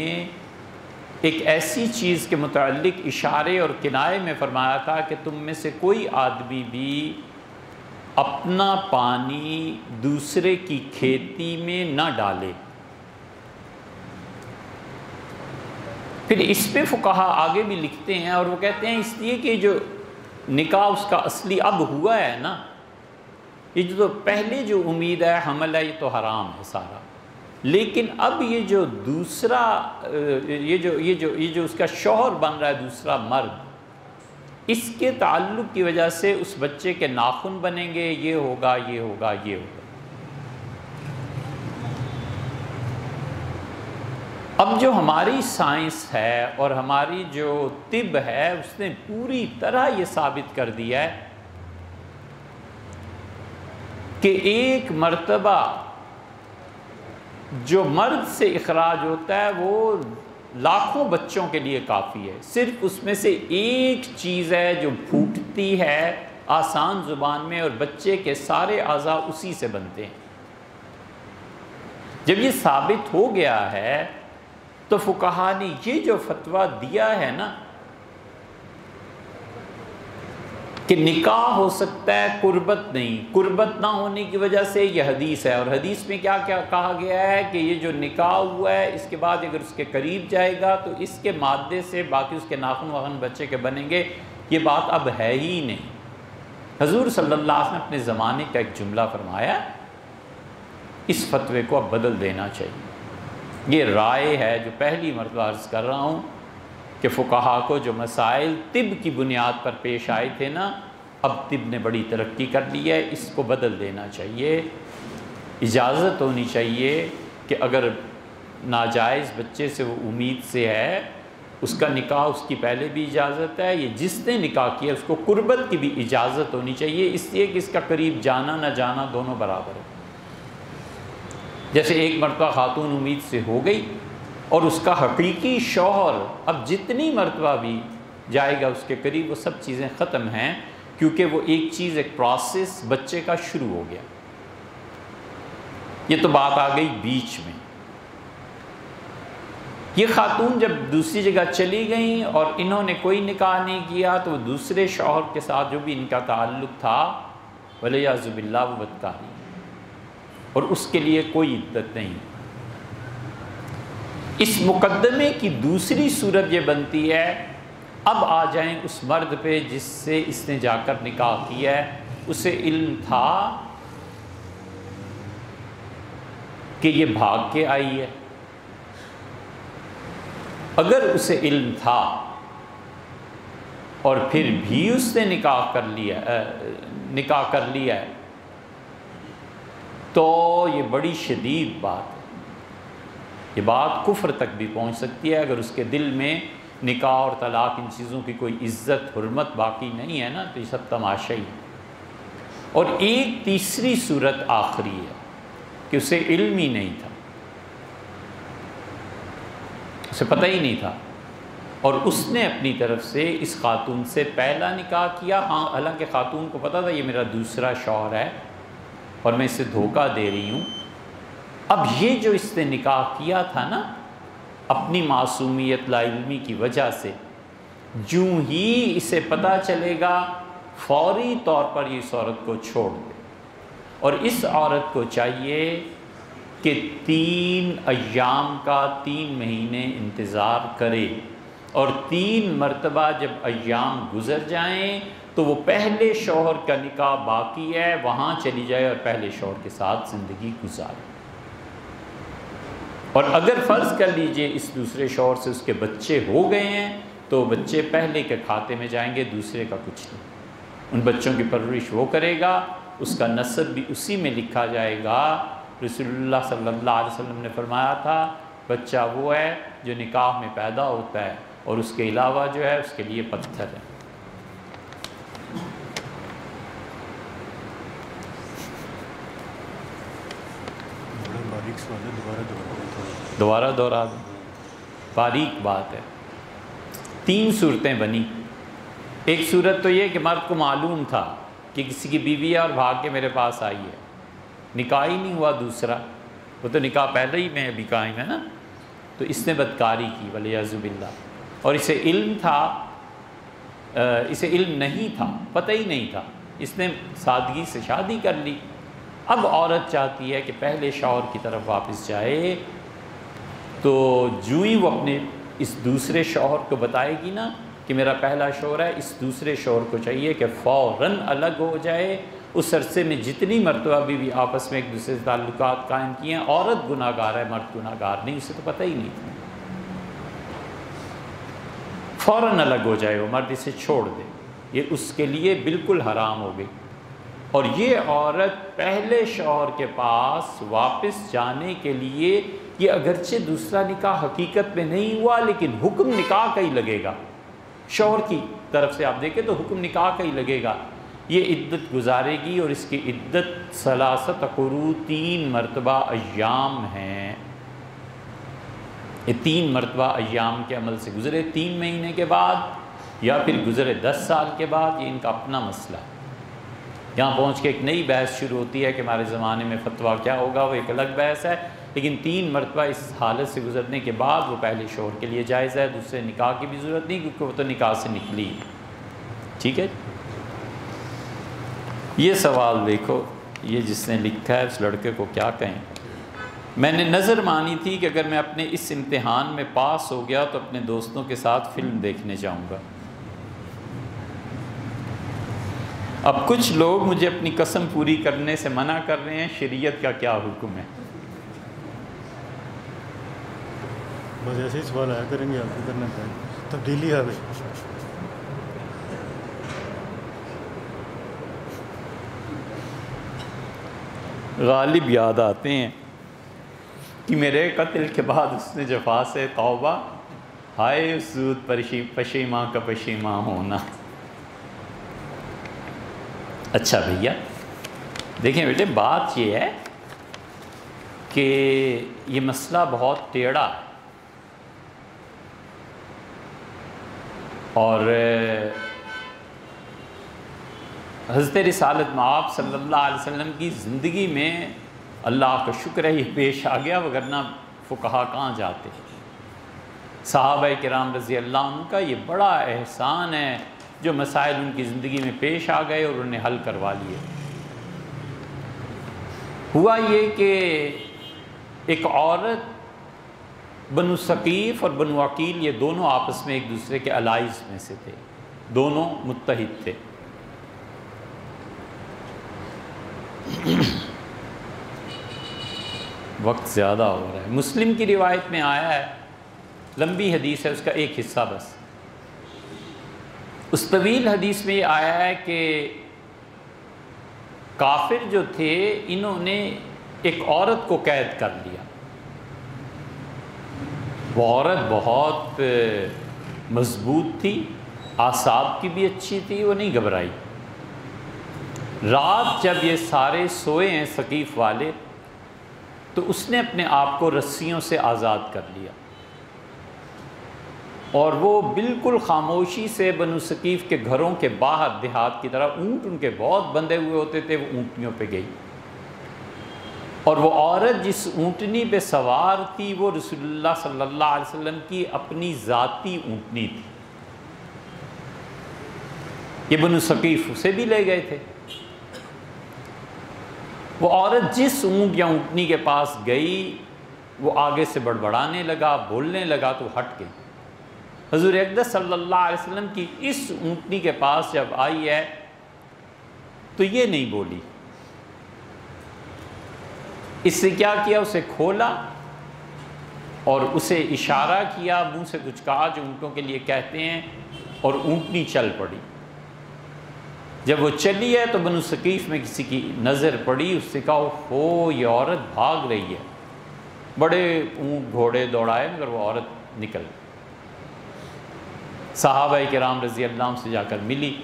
ایک ایسی چیز کے متعلق اشارے اور کنایے میں فرمایا تھا کہ تم میں سے کوئی آدمی بھی اپنا پانی دوسرے کی کھیتی میں نہ ڈالے۔ پھر اس پہ فقہا آگے بھی لکھتے ہیں اور وہ کہتے ہیں اس لیے کہ جو نکاح اس کا اصلی اب ہوا ہے نا، یہ جو پہلے جو امید ہے حمل ہے یہ تو حرام ہے سارا، لیکن اب یہ جو دوسرا یہ جو اس کا شوہر بن رہا ہے دوسرا مرد، اس کے تعلق کی وجہ سے اس بچے کے ناخن بنیں گے، یہ ہوگا یہ ہوگا یہ ہوگا۔ اب جو ہماری سائنس ہے اور ہماری جو طب ہے اس نے پوری طرح یہ ثابت کر دیا ہے کہ ایک مرتبہ جو مرد سے اخراج ہوتا ہے وہ لاکھوں بچوں کے لیے کافی ہے. صرف اس میں سے ایک چیز ہے جو پھوٹتی ہے آسان زبان میں اور بچے کے سارے اعضاء اسی سے بنتے ہیں. جب یہ ثابت ہو گیا ہے تو فقہا نے یہ جو فتویٰ دیا ہے نا کہ نکاح ہو سکتا ہے قربت نہیں، قربت نہ ہونے کی وجہ سے یہ حدیث ہے. اور حدیث میں کیا کیا کہا گیا ہے کہ یہ جو نکاح ہوا ہے اس کے بعد اگر اس کے قریب جائے گا تو اس کے مادے سے باقی اس کے ناخن واخن بچے کے بنیں گے. یہ بات اب ہے ہی نہیں. حضور صلی اللہ علیہ وسلم نے اپنے زمانے کا ایک جملہ فرمایا، اس فتوے کو اب بدل دینا چاہیے. یہ رائے ہے جو پہلی مرتبہ عرض کر رہا ہوں کہ فقہا کو جو مسائل طب کی بنیاد پر پیش آئے تھے نا، اب طب نے بڑی ترقی کر لی ہے، اس کو بدل دینا چاہیے. اجازت ہونی چاہیے کہ اگر ناجائز بچے سے وہ امید سے ہے، اس کا نکاح اس کی پہلے بھی اجازت ہے. یہ جس نے نکاح کیا اس کو قربت کی بھی اجازت ہونی چاہیے، اس لیے کہ اس کا قریب جانا نہ جانا دونوں برابر ہے. جیسے ایک مرتبہ خاتون امید سے ہو گئی اور اس کا حقیقی شوہر اب جتنی مرتبہ بھی جائے گا اس کے قریب، وہ سب چیزیں ختم ہیں، کیونکہ وہ ایک چیز، ایک پروسیس بچے کا شروع ہو گیا. یہ تو بات آ گئی بیچ میں. یہ خاتون جب دوسری جگہ چلی گئیں اور انہوں نے کوئی نکاح نہیں کیا تو وہ دوسرے شوہر کے ساتھ جو بھی ان کا تعلق تھا ولیعذ باللہ وہ بدکاری، اور اس کے لیے کوئی عدت نہیں. اس مقدمے کی دوسری صورت یہ بنتی ہے، اب آ جائیں اس مرد پہ جس سے اس نے جا کر نکاح کیا ہے. اسے علم تھا کہ یہ بھاگ کے آئی ہے. اگر اسے علم تھا اور پھر بھی اس نے نکاح کر لیا ہے تو یہ بڑی شدید بات ہے. یہ بات کفر تک بھی پہنچ سکتی ہے. اگر اس کے دل میں نکاح اور طلاق ان چیزوں کی کوئی عزت حرمت باقی نہیں ہے نا تو یہ سب تماشا ہی ہے. اور ایک تیسری صورت آخری ہے کہ اسے علم ہی نہیں تھا، اسے پتہ ہی نہیں تھا، اور اس نے اپنی طرف سے اس خاتون سے پہلا نکاح کیا. ہاں حالانکہ خاتون کو پتہ تھا یہ میرا دوسرا شوہر ہے اور میں اسے دھوکہ دے رہی ہوں. اب یہ جو اس نے نکاح کیا تھا نا اپنی معصومیت لا علمی کی وجہ سے، جوں ہی اسے پتہ چلے گا فوری طور پر یہ اس عورت کو چھوڑ دے. اور اس عورت کو چاہیے کہ 3 ایام کا 3 مہینے انتظار کرے، اور 3 مرتبہ جب ایام گزر جائیں تو وہ پہلے شوہر کا نکاح باقی ہے وہاں چلی جائے اور پہلے شوہر کے ساتھ زندگی گزارے. اور اگر فرض کر لیجئے اس دوسرے شوہر سے اس کے بچے ہو گئے ہیں تو بچے پہلے کے کھاتے میں جائیں گے، دوسرے کا کچھ نہیں. ان بچوں کی پرورش وہ کرے گا، اس کا نسب بھی اسی میں لکھا جائے گا. رسول اللہ صلی اللہ علیہ وسلم نے فرمایا تھا بچہ وہ ہے جو نکاح میں پیدا ہوتا ہے اور اس کے علاوہ جو ہے اس کے لیے پتھر ہے. دوبارہ دہرا دیں، باریک بات ہے. 3 صورتیں بنی. ایک صورت تو یہ کہ مرد کو معلوم تھا کہ کسی کی بیوی ہے اور بھاگ کے میرے پاس آئی ہے، نکاح ہی نہیں ہوا دوسرا، وہ تو نکاح پہلے ہی میں ابھی قائم ہے نا، تو اس نے بدکاری کی ولیعذ باللہ. اور اسے علم تھا، اسے علم نہیں تھا، پتہ ہی نہیں تھا، اس نے سادگی سے شادی کر لی. اب عورت چاہتی ہے کہ پہلے شوہر کی طرف واپس جائے، تو جو ہی وہ اپنے اس دوسرے شوہر کو بتائے گی نا کہ میرا پہلا شوہر ہے، اس دوسرے شوہر کو چاہیے کہ فوراً الگ ہو جائے. اس عرصے میں جتنی مرتبہ بھی آپس میں ایک دوسرے سے تعلقات قائم کیے ہیں، عورت گناہ گار ہے، مرد گناہ گار نہیں، اسے تو پتہ ہی نہیں تھا. فوراً الگ ہو جائے، وہ مرد اسے چھوڑ دے، یہ اس کے لیے بالکل حرام ہو گئی. اور یہ عورت پہلے شوہر کے پاس واپس جانے کے لیے، یہ اگرچہ دوسرا نکاح حقیقت میں نہیں ہوا لیکن حکم نکاح کا ہی لگے گا، شوہر کی طرف سے آپ دیکھیں تو حکم نکاح کا ہی لگے گا، یہ عدت گزارے گی، اور اس کی عدت ثلاثت قروء 3 مرتبہ ایام ہیں۔ یہ 3 مرتبہ ایام کے عمل سے گزرے 3 مہینے کے بعد یا پھر گزرے 10 سال کے بعد، یہ ان کا اپنا مسئلہ ہے۔ یہاں پہنچ کے ایک نئی بحث شروع ہوتی ہے کہ ہمارے زمانے میں فتویٰ کیا ہوگا، وہ ایک الگ بحث ہے، لیکن 3 مرتبہ اس حالت سے گزرنے کے بعد وہ پہلے شوہر کے لیے جائز ہے، دوسرے نکاح کی بھی ضرورت نہیں کیونکہ وہ تو نکاح سے نکلی۔ ٹھیک ہے، یہ سوال دیکھو، یہ جس نے لکھا ہے اس لڑکے کو کیا کہیں۔ میں نے نظر مانی تھی کہ اگر میں اپنے اس امتحان میں پاس ہو گیا تو اپنے دوستوں کے ساتھ فلم دیکھنے جاؤں گا۔ اب کچھ لوگ مجھے اپنی قسم پوری کرنے سے منع کر رہے ہیں، شریعت کا کیا حکم ہے؟ بس ایسے ہی سوال آیا کریں گے، آپ کو کرنا چاہیے، تبدیلی آ گئی۔ غالب یاد آتے ہیں کہ میرے قتل کے بعد اس نے جفا سے توبہ، ہائے سود پشیماں کا پشیماں ہونا۔ اچھا بھیا دیکھیں بیٹے، بات یہ ہے کہ یہ مسئلہ بہت ٹیڑھا ہے، اور حضرت رسالت مآب صلی اللہ علیہ وسلم کی زندگی میں اللہ کا شکر ہے یہ پیش آ گیا، وگرنہ فقہا کہاں جاتے۔ صحابہ کرام رضی اللہ عنہ کا یہ بڑا احسان ہے جو مسائل ان کی زندگی میں پیش آ گئے اور انہیں حل کروا لیے۔ ہوا یہ کہ ایک عورت، بنو ثقیف اور بنو عقیل، یہ دونوں آپس میں ایک دوسرے کے الائز میں سے تھے، دونوں متحد تھے۔ وقت زیادہ ہو رہا ہے۔ مسلم کی روایت میں آیا ہے، لمبی حدیث ہے، اس کا ایک حصہ بس۔ اس طویل حدیث میں یہ آیا ہے کہ کافر جو تھے انہوں نے ایک عورت کو قید کر لیا۔ وہ عورت بہت مضبوط تھی، اعصاب کی بھی اچھی تھی، وہ نہیں گھبرائی۔ رات جب یہ سارے سوئے ہیں ثقیف والے، تو اس نے اپنے آپ کو رسیوں سے آزاد کر لیا، اور وہ بالکل خاموشی سے بنو ثقیف کے گھروں کے باہر، دیہات کی طرح اونٹ ان کے بہت بندھے ہوئے ہوتے تھے، وہ اونٹنیوں پہ گئی، اور وہ عورت جس اونٹنی پہ سوار تھی وہ رسول اللہ صلی اللہ علیہ وسلم کی اپنی ذاتی اونٹنی تھی۔ یہ بنو ثقیف اسے بھی لے گئے تھے۔ وہ عورت جس اونٹ یا اونٹنی کے پاس گئی، وہ آگے سے بڑبڑانے لگا، بولنے لگا، تو ہٹ گئی۔ حضور اقدس صلی اللہ علیہ وسلم کی اس اونٹنی کے پاس جب آئی ہے تو یہ نہیں بولی، اس سے کیا کیا، اسے کھولا اور اسے اشارہ کیا، منہ سے کچھ کہا جو اونٹوں کے لیے کہتے ہیں، اور اونٹنی چل پڑی۔ جب وہ چلی ہے تو بنو ثقیف میں کسی کی نظر پڑی، اس سے کہا اوہ یہ عورت بھاگ رہی ہے۔ بڑے اونٹ گھوڑے دوڑائے مگر وہ عورت نکل گئی۔ صحابہ کرام رضی اللہ عنہ سے جا کر ملی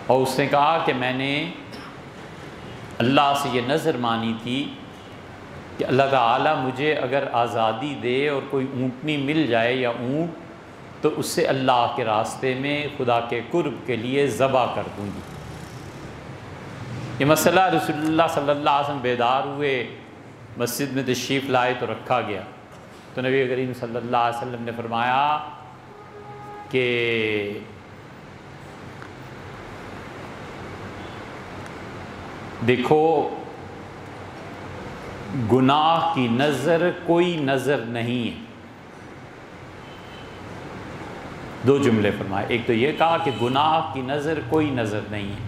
اور اس نے کہا کہ میں نے اللہ سے یہ نظر مانی تھی کہ اللہ تعالیٰ مجھے اگر آزادی دے اور کوئی اونٹنی مل جائے یا اونٹ، تو اس سے اللہ کے راستے میں خدا کے قرب کے لیے ذبح کر دوں گی۔ یہ مسئلہ رسول اللہ صلی اللہ علیہ وسلم بیدار ہوئے، مسجد میں تشریف لائے تو رکھا گیا، تو نبی کریم صلی اللہ علیہ وسلم نے فرمایا کہ دیکھو گناہ کی نظر کوئی نظر نہیں ہے۔ دو جملے فرمائے، ایک تو یہ کہا کہ گناہ کی نظر کوئی نظر نہیں ہے،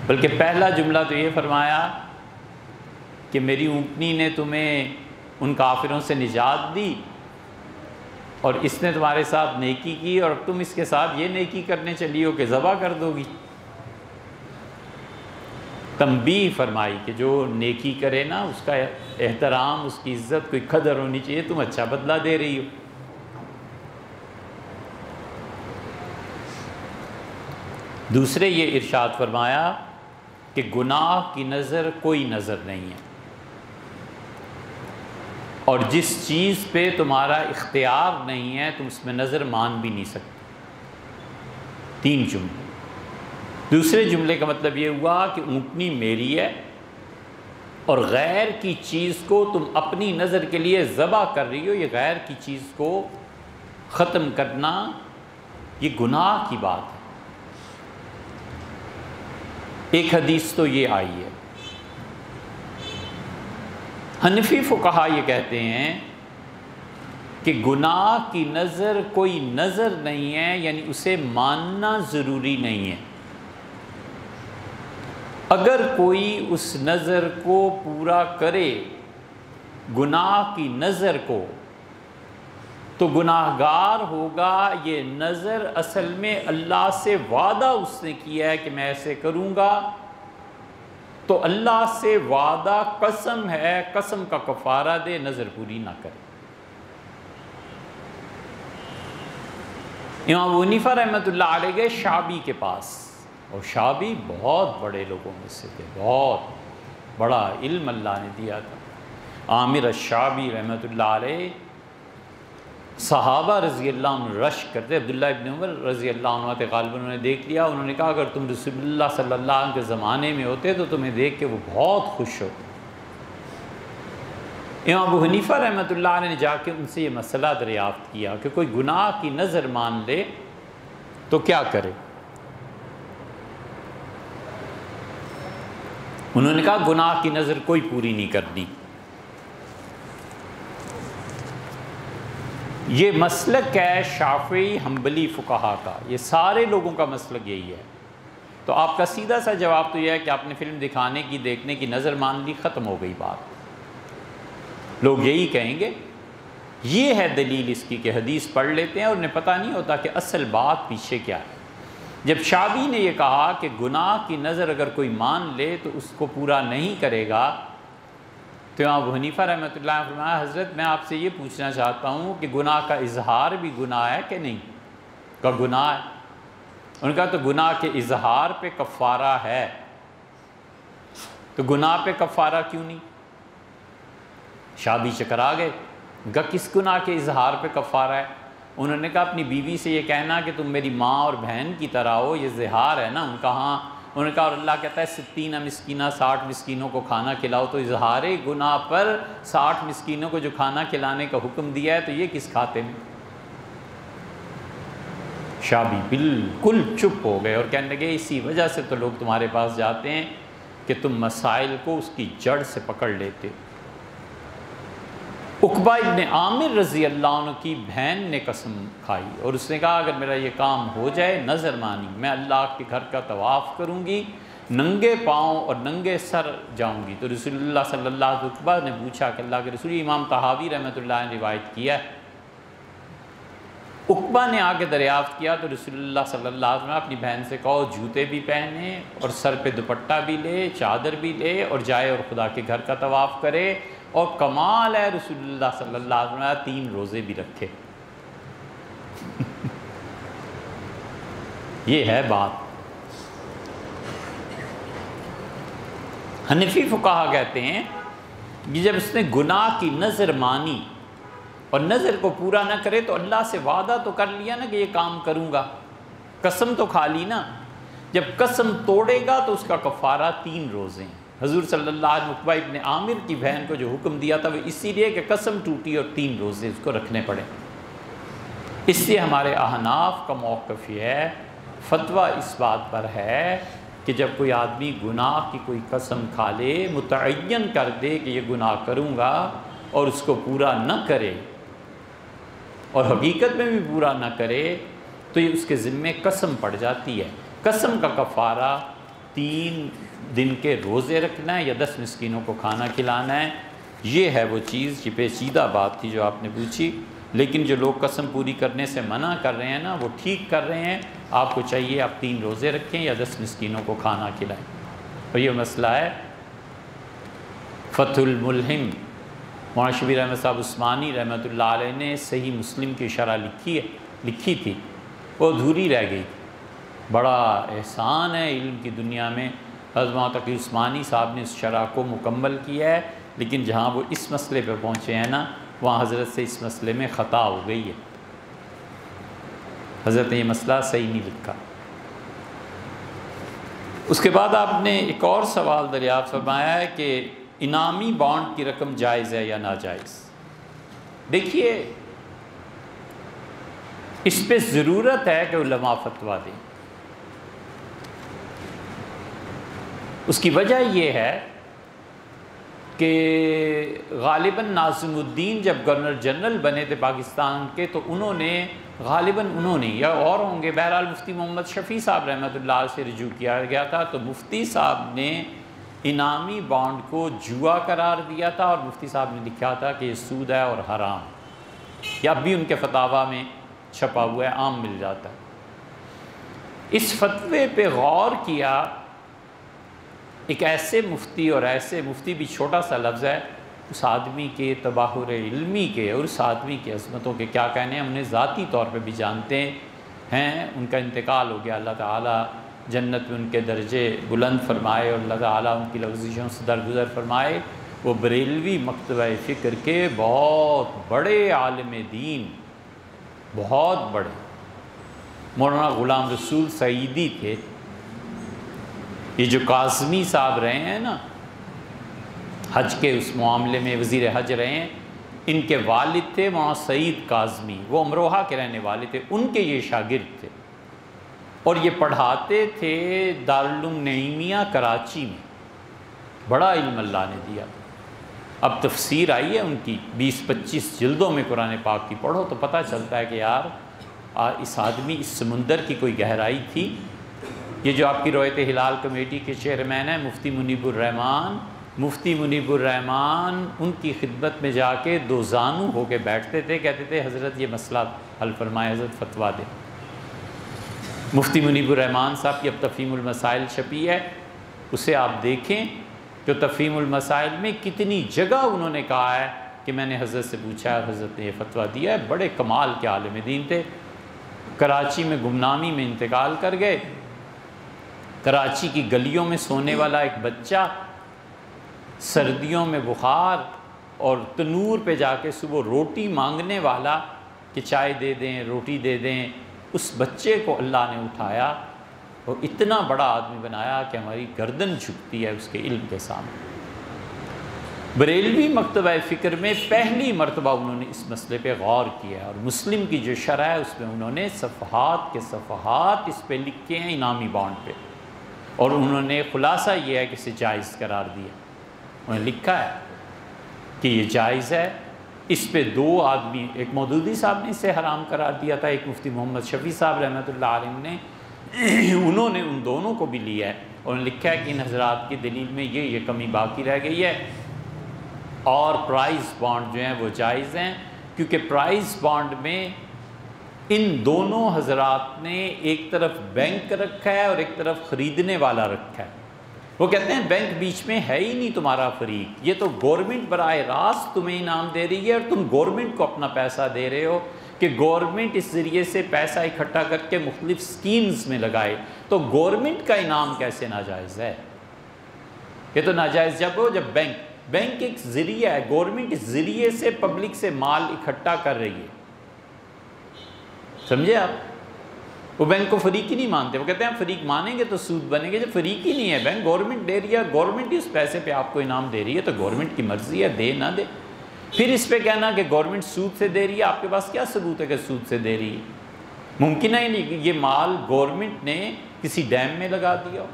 بلکہ پہلا جملہ تو یہ فرمایا کہ میری اونٹنی نے تمہیں ان کافروں سے نجات دی اور اس نے تمہارے ساتھ نیکی کی، اور تم اس کے ساتھ یہ نیکی کرنے چلی ہو کہ ذبح کر دو گی۔ تنبیہ فرمائی کہ جو نیکی کرے نا اس کا احترام، اس کی عزت، کوئی قدر ہونی چاہیے، تم اچھا بدلہ دے رہی ہو۔ دوسرے یہ ارشاد فرمایا کہ گناہ کی نظر کوئی نظر نہیں ہے، اور جس چیز پہ تمہارا اختیار نہیں ہے تم اس میں نظر مان بھی نہیں سکتے۔ 3 جملے۔ دوسرے جملے کا مطلب یہ ہوا کہ اونٹنی میری ہے اور غیر کی چیز کو تم اپنی نظر کے لیے ذبح کر رہی ہو، یہ غیر کی چیز کو ختم کرنا یہ گناہ کی بات ہے۔ ایک حدیث تو یہ آئی ہے، حنفی فقہا یہ کہتے ہیں کہ گناہ کی نظر کوئی نظر نہیں ہے، یعنی اسے ماننا ضروری نہیں ہے۔ اگر کوئی اس نظر کو پورا کرے، گناہ کی نظر کو، تو گناہ گار ہوگا۔ یہ نظر اصل میں اللہ سے وعدہ اس نے کیا ہے کہ میں ایسے کروں گا، تو اللہ سے وعدہ قسم ہے، قسم کا کفارہ دے، نظر پوری نہ کرے۔ امام ابو حنیفہ رحمۃ اللہ علیہ گئے شعبی کے پاس، اور شعبی بہت بڑے لوگوں میں سے تھے، بہت بڑا علم اللہ نے دیا تھا۔ عامر الشعبی رحمۃ اللہ علیہ، صحابہ رضی اللہ عنہ رش کرتے، عبداللہ ابن عمر رضی اللہ عنہ تھے، غالباً انہوں نے دیکھ لیا، انہوں نے کہا اگر تم رسول اللہ صلی اللہ علیہ وسلم کے زمانے میں ہوتے تو تمہیں دیکھ کے وہ بہت خوش ہوتے۔ امام ابو حنیفہ رحمۃ اللہ علیہ نے جا کے ان سے یہ مسئلہ دریافت کیا کہ کوئی گناہ کی نظر مان لے تو کیا کرے؟ انہوں نے کہا گناہ کی نظر کوئی پوری نہیں کرنی۔ یہ مسلک ہے شافعی حنبلی فقہا کا، یہ سارے لوگوں کا مسلک یہی ہے۔ تو آپ کا سیدھا سا جواب تو یہ ہے کہ آپ نے فلم دکھانے کی، دیکھنے کی نظر مان لی، ختم ہو گئی بات۔ لوگ یہی کہیں گے، یہ ہے دلیل اس کی کہ حدیث پڑھ لیتے ہیں اور انہیں پتہ نہیں ہوتا کہ اصل بات پیچھے کیا ہے۔ جب شعبی نے یہ کہا کہ گناہ کی نظر اگر کوئی مان لے تو اس کو پورا نہیں کرے گا، تو امام ابو حنیفہ رحمۃ اللہ علیہ نے فرمایا حضرت میں آپ سے یہ پوچھنا چاہتا ہوں کہ گناہ کا اظہار بھی گناہ ہے کہ نہیں؟ کا گناہ ہے۔ انہوں نے کہا تو گناہ کے اظہار پہ کفارہ ہے، تو گناہ پہ کفارہ کیوں نہیں؟ شعبی چکرا گئے، کہ کس گناہ کے اظہار پہ کفارہ ہے؟ انہوں نے کہا اپنی بیوی سے یہ کہنا کہ تم میری ماں اور بہن کی طرح ہو، یہ اظہار ہے نا؟ ان کا ہاں۔ انہوں نے کہا اور اللہ کہتا ہے 60 مسکینہ 60 مسکینوں کو کھانا کھلاؤ، تو اظہار گناہ پر 60 مسکینوں کو جو کھانا کھلانے کا حکم دیا ہے تو یہ کس کھاتے میں؟ شعبی بالکل چپ ہو گئے اور کہنے لگے اسی وجہ سے تو لوگ تمہارے پاس جاتے ہیں کہ تم مسائل کو اس کی جڑ سے پکڑ لیتے۔ عقبہ ابن عامر رضی اللہ عنہ کی بہن نے قسم کھائی اور اس نے کہا اگر میرا یہ کام ہو جائے، نظر مانی، میں اللہ کے گھر کا طواف کروں گی، ننگے پاؤں اور ننگے سر جاؤں گی۔ تو رسول اللہ صلی اللہ علیہ وسلم عقبہ نے پوچھا کہ اللہ کے رسول، امام طحاوی رحمۃ اللہ نے روایت کیا ہے۔ عقبہ نے آ کے دریافت کیا تو رسول اللہ صلی اللہ علیہ وسلم اپنی بہن سے کہو جوتے بھی پہنے اور سر پہ دوپٹہ بھی لے، چادر بھی لے اور جائے اور خدا کے گھر کا طواف کرے، اور کمال ہے رسول اللہ صلی اللہ علیہ وسلم 3 روزے بھی رکھے۔ یہ ہے بات۔ حنفی فقہا کہتے ہیں کہ جب اس نے گناہ کی نظر مانی اور نظر کو پورا نہ کرے تو اللہ سے وعدہ تو کر لیا نا کہ یہ کام کروں گا، قسم تو کھا لی نا۔ جب قسم توڑے گا تو اس کا کفارہ 3 روزے ہیں۔ حضور صلی اللہ علیہ وسلم عقبہ ابن عامر کی بہن کو جو حکم دیا تھا وہ اسی لیے کہ قسم ٹوٹی اور 3 روزے اس کو رکھنے پڑے۔ اس لیے ہمارے احناف کا موقف یہ ہے، فتویٰ اس بات پر ہے کہ جب کوئی آدمی گناہ کی کوئی قسم کھا لے، متعین کر دے کہ یہ گناہ کروں گا اور اس کو پورا نہ کرے اور حقیقت میں بھی پورا نہ کرے تو یہ اس کے ذمے قسم پڑ جاتی ہے۔ قسم کا کفارہ 3 دن کے روزے رکھنا ہے یا 10 مسکینوں کو کھانا کھلانا ہے۔ یہ ہے وہ چیز، یہ پیچیدہ بات تھی جو آپ نے پوچھی، لیکن جو لوگ قسم پوری کرنے سے منع کر رہے ہیں نا وہ ٹھیک کر رہے ہیں۔ آپ کو چاہیے آپ 3 روزے رکھیں یا 10 مسکینوں کو کھانا کھلائیں۔ اور یہ مسئلہ ہے فتح الملہم، مولانا شبیر احمد صاحب عثمانی رحمۃ اللہ علیہ نے صحیح مسلم کی شرح لکھی تھی، وہ ادھوری رہ گئی تھی۔ بڑا احسان ہے علم کی دنیا میں، حضرت مولانا تقی عثمانی صاحب نے اس شرح کو مکمل کیا ہے، لیکن جہاں وہ اس مسئلے پہ پہنچے ہیں نا، وہاں حضرت سے اس مسئلے میں خطا ہو گئی ہے، حضرت نے یہ مسئلہ صحیح نہیں لکھا۔ اس کے بعد آپ نے ایک اور سوال دریافت فرمایا ہے کہ انعامی بانڈ کی رقم جائز ہے یا ناجائز۔ دیکھیے، اس پہ ضرورت ہے کہ علماء فتویٰ دیں۔ اس کی وجہ یہ ہے کہ غالباً ناظم الدین جب گورنر جنرل بنے تھے پاکستان کے، تو انہوں نے یا اور ہوں گے، بہرحال مفتی محمد شفیع صاحب رحمۃ اللہ سے رجوع کیا گیا تھا، تو مفتی صاحب نے انعامی بانڈ کو جوا قرار دیا تھا، اور مفتی صاحب نے لکھا تھا کہ یہ سود ہے اور حرام، یہ اب بھی ان کے فتاویٰ میں چھپا ہوا ہے، عام مل جاتا ہے۔ اس فتوے پہ غور کیا ایک ایسے مفتی، اور ایسے مفتی بھی چھوٹا سا لفظ ہے، اس آدمی کے تباہر علمی کے اور اس آدمی کی عظمتوں کے کیا کہنے ہیں، ہم نے ذاتی طور پہ بھی جانتے ہیں۔ ان کا انتقال ہو گیا، اللہ تعالیٰ جنت میں ان کے درجے بلند فرمائے، اور اللہ تعالیٰ ان کی لغزشوں سے درگزر فرمائے۔ وہ بریلوی مکتبہ فکر کے بہت بڑے عالم دین، بہت بڑے، مولانا غلام رسول سعیدی تھے۔ یہ جو کاظمی صاحب رہے ہیں نا، حج کے اس معاملے میں وزیر حج رہے ہیں، ان کے والد تھے مولانا سعید کاظمی، وہ امروہہ کے رہنے والے تھے، ان کے یہ شاگرد تھے، اور یہ پڑھاتے تھے دارالعلوم نعیمیہ کراچی میں۔ بڑا علم اللہ نے دیا۔ اب تفسیر آئی ہے ان کی 20-25 جلدوں میں، قرآن پاک کی پڑھو تو پتہ چلتا ہے کہ یار اس آدمی، اس سمندر کی کوئی گہرائی تھی۔ یہ جو آپ کی روایت ہلال کمیٹی کے چیئرمین ہیں مفتی منیب الرحمان، مفتی منیب الرحمان ان کی خدمت میں جا کے دو زانو ہو کے بیٹھتے تھے، کہتے تھے حضرت یہ مسئلہ حل فرمائے، حضرت فتویٰ دے۔ مفتی منیب الرحمان صاحب کی اب تفہیم المسائل چھپی ہے، اسے آپ دیکھیں کہ تفہیم المسائل میں کتنی جگہ انہوں نے کہا ہے کہ میں نے حضرت سے پوچھا ہے، حضرت نے یہ فتویٰ دیا ہے۔ بڑے کمال کے عالم دین تھے، کراچی میں گمنامی میں انتقال کر گئے۔ کراچی کی گلیوں میں سونے والا ایک بچہ، سردیوں میں بخار اور تنور پہ جا کے صبح روٹی مانگنے والا کہ چائے دے دیں، روٹی دے دیں، اس بچے کو اللہ نے اٹھایا اور اتنا بڑا آدمی بنایا کہ ہماری گردن جھکتی ہے اس کے علم کے سامنے۔ بریلوی مکتبہ فکر میں پہلی مرتبہ انہوں نے اس مسئلے پہ غور کیا، اور مسلم کی جو شرح ہے اس میں انہوں نے صفحات کے صفحات اس پہ لکھے ہیں انعامی بانڈ پہ، اور انہوں نے خلاصہ یہ ہے کہ اسے جائز قرار دیا۔ انہوں نے لکھا ہے کہ یہ جائز ہے۔ اس پہ دو آدمی، ایک مودودی صاحب نے اسے حرام قرار دیا تھا، ایک مفتی محمد شفیع صاحب رحمۃ اللہ علیہ نے، انہوں نے ان دونوں کو بھی لیا ہے۔ انہوں نے لکھا ہے کہ ان حضرات کی دلیل میں یہ کمی باقی رہ گئی ہے، اور پرائز بانڈ جو ہیں وہ جائز ہیں، کیونکہ پرائز بانڈ میں ان دونوں حضرات نے ایک طرف بینک رکھا ہے اور ایک طرف خریدنے والا رکھا ہے۔ وہ کہتے ہیں بینک بیچ میں ہے ہی نہیں تمہارا فریق، یہ تو گورنمنٹ براہ راست تمہیں انعام دے رہی ہے، اور تم گورنمنٹ کو اپنا پیسہ دے رہے ہو کہ گورنمنٹ اس ذریعے سے پیسہ اکٹھا کر کے مختلف سکیمز میں لگائے، تو گورنمنٹ کا انعام کیسے ناجائز ہے؟ یہ تو ناجائز جب ہو جب بینک ایک ذریعہ ہے، گورنمنٹ اس ذریعے سے پبلک سے مال اکٹھا کر رہی ہے، سمجھے آپ؟ وہ بینک کو فریق ہی نہیں مانتے، وہ کہتے ہیں فریق مانیں گے تو سود بنے گے، جب فریق ہی نہیں ہے بینک، گورنمنٹ دے رہی ہے، گورنمنٹ اس پیسے پہ آپ کو انعام دے رہی ہے، تو گورنمنٹ کی مرضی ہے دے نہ دے۔ پھر اس پہ کہنا کہ گورنمنٹ سود سے دے رہی ہے، آپ کے پاس کیا ثبوت ہے کہ سود سے دے رہی ہے؟ ممکن ہے نہیں کہ یہ مال گورنمنٹ نے کسی ڈیم میں لگا دیا ہو،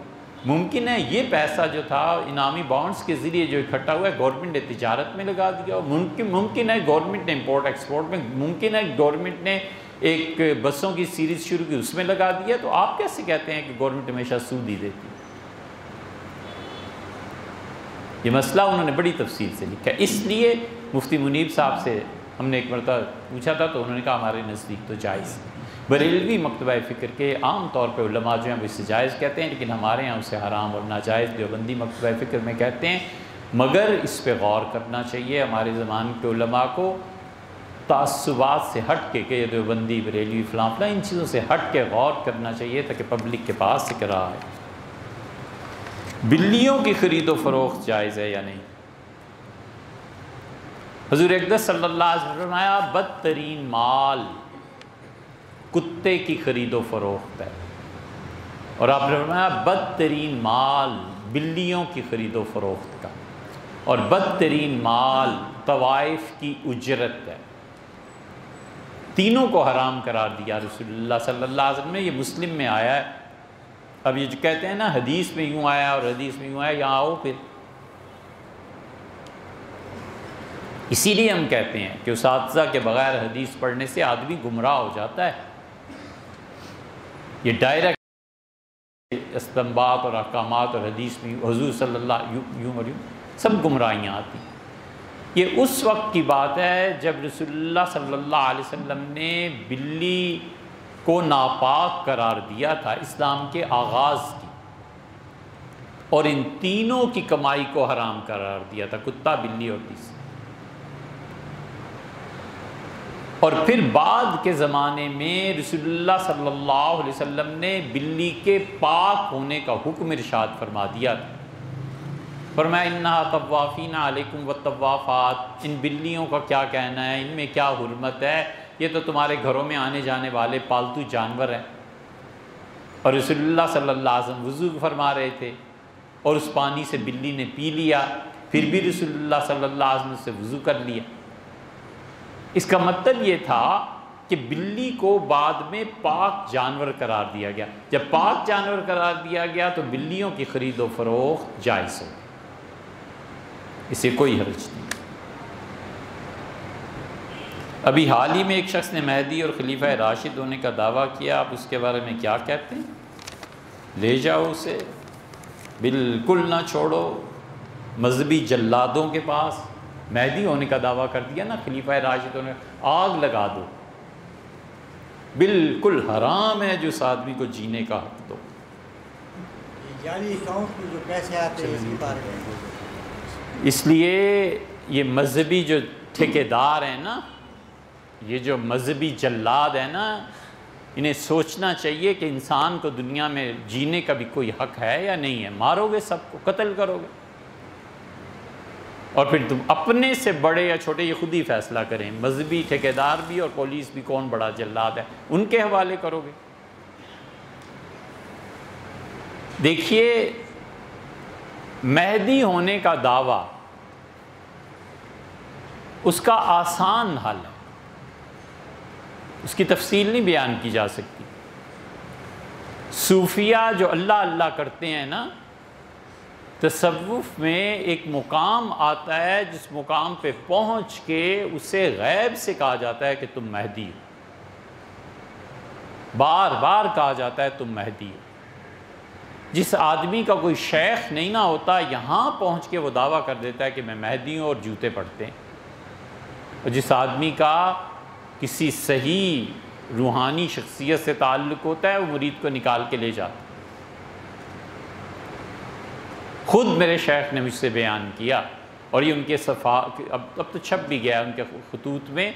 ممکن ہے یہ پیسہ جو تھا انعامی بانڈز کے ذریعے جو اکٹھا ہوا ہے گورنمنٹ نے تجارت میں لگا دیا ہو، ممکن ہے گورنمنٹ نے امپورٹ ایکسپورٹ میں، ممکن ہے گورنمنٹ نے ایک بسوں کی سیریز شروع کی اس میں لگا دیا، تو آپ کیسے کہتے ہیں کہ گورنمنٹ ہمیشہ سود ہی دیتی ہے؟ یہ مسئلہ انہوں نے بڑی تفصیل سے لکھا ہے۔ اس لیے مفتی منیب صاحب سے ہم نے ایک مرتبہ پوچھا تھا تو انہوں نے کہا ہمارے نزدیک تو جائز ہے۔ بریلوی مکتبہ فکر کے عام طور پہ علماء جو ہیں وہ اسے جائز کہتے ہیں، لیکن ہمارے یہاں اسے حرام اور ناجائز دیوبندی مکتبہ فکر میں کہتے ہیں، مگر اس پہ غور کرنا چاہیے ہمارے زمان کے علماء کو، تعصبات سے ہٹ کے کہ یہ دیوبندی بریلوی فلاں فلاں ان چیزوں سے ہٹ کے غور کرنا چاہیے تاکہ پبلک کے پاس ذکر آئے۔ بلیوں کی خرید و فروخت جائز ہے یا نہیں؟ حضور اقدس صلی اللہ علیہ وسلم نے فرمایا بدترین مال کتے کی خرید و فروخت ہے، اور آپ نے فرمایا بدترین مال بلیوں کی خرید و فروخت کا، اور بدترین مال طوائف کی اجرت ہے۔ تینوں کو حرام قرار دیا رسول اللہ صلی اللہ علیہ وسلم نے، یہ مسلم میں آیا ہے۔ اب یہ جو کہتے ہیں نا حدیث میں یوں آیا اور حدیث میں یوں آیا، یہاں آؤ پھر۔ اسی لیے ہم کہتے ہیں کہ اساتذہ کے بغیر حدیث پڑھنے سے آدمی گمراہ ہو جاتا ہے۔ یہ ڈائریکٹ استنباط اور احکامات اور حدیث میں حضور صلی اللہ یوں اور یوں سب گمراہیاں آتی ہیں۔ یہ اس وقت کی بات ہے جب رسول اللہ صلی اللہ علیہ وسلم نے بلی کو ناپاک قرار دیا تھا اسلام کے آغاز کی، اور ان تینوں کی کمائی کو حرام قرار دیا تھا، کتا، بلی اور تیسری۔ اور پھر بعد کے زمانے میں رسول اللہ صلی اللہ علیہ وسلم نے بلی کے پاک ہونے کا حکم ارشاد فرما دیا تھا۔ فرمایا انہا طوافین علیکم والطوافات، ان بلیوں کا کیا کہنا ہے، ان میں کیا حرمت ہے، یہ تو تمہارے گھروں میں آنے جانے والے پالتو جانور ہیں۔ اور رسول اللہ صلی اللہ علیہ وسلم وضو فرما رہے تھے اور اس پانی سے بلی نے پی لیا، پھر بھی رسول اللہ صلی اللہ علیہ وسلم سے وضو کر لیا۔ اس کا مطلب یہ تھا کہ بلی کو بعد میں پاک جانور قرار دیا گیا۔ جب پاک جانور قرار دیا گیا تو بلیوں کی خرید و فروخت جائز ہو، اسے کوئی حرج نہیں۔ ابھی حال ہی میں ایک شخص نے مہدی اور خلیفہ راشد ہونے کا دعویٰ کیا، آپ اس کے بارے میں کیا کہتے ہیں؟ لے جاؤ اسے، بالکل نہ چھوڑو۔ مذہبی جلادوں کے پاس مہدی ہونے کا دعویٰ کر دیا نا، خلیفہ راشد ہونے، آگ لگا دو۔ بالکل حرام ہے جو اس آدمی کو جینے کا حق دو۔ جعلی اکاؤنٹ میں جو پیسے آتے ہیں اس کے بارے میں، اس لیے یہ مذہبی جو ٹھیکیدار ہیں نا، یہ جو مذہبی جلاد ہیں نا، انہیں سوچنا چاہیے کہ انسان کو دنیا میں جینے کا بھی کوئی حق ہے یا نہیں ہے۔ مارو گے سب کو، قتل کرو گے، اور پھر تم اپنے سے بڑے یا چھوٹے یہ خود ہی فیصلہ کریں۔ مذہبی ٹھیکیدار بھی اور پولیس بھی کون بڑا جلاد ہے، ان کے حوالے کرو گے۔ دیکھیے مہدی ہونے کا دعویٰ اس کا آسان حل ہے، اس کی تفصیل نہیں بیان کی جا سکتی۔ صوفیہ جو اللہ اللہ کرتے ہیں نا، تصوف میں ایک مقام آتا ہے جس مقام پہ پہنچ کے اسے غیب سے کہا جاتا ہے کہ تم مہدی ہو، بار بار کہا جاتا ہے تم مہدی ہو۔ جس آدمی کا کوئی شیخ نہیں نہ ہوتا، یہاں پہنچ کے وہ دعویٰ کر دیتا ہے کہ میں مہدی ہوں اور جوتے پڑھتے ہیں۔ اور جس آدمی کا کسی صحیح روحانی شخصیت سے تعلق ہوتا ہے، وہ مرید کو نکال کے لے جاتا ہے۔ خود میرے شیخ نے مجھ سے بیان کیا، اور یہ ان کے اب تو چھپ بھی گیا ان کے خطوط میں۔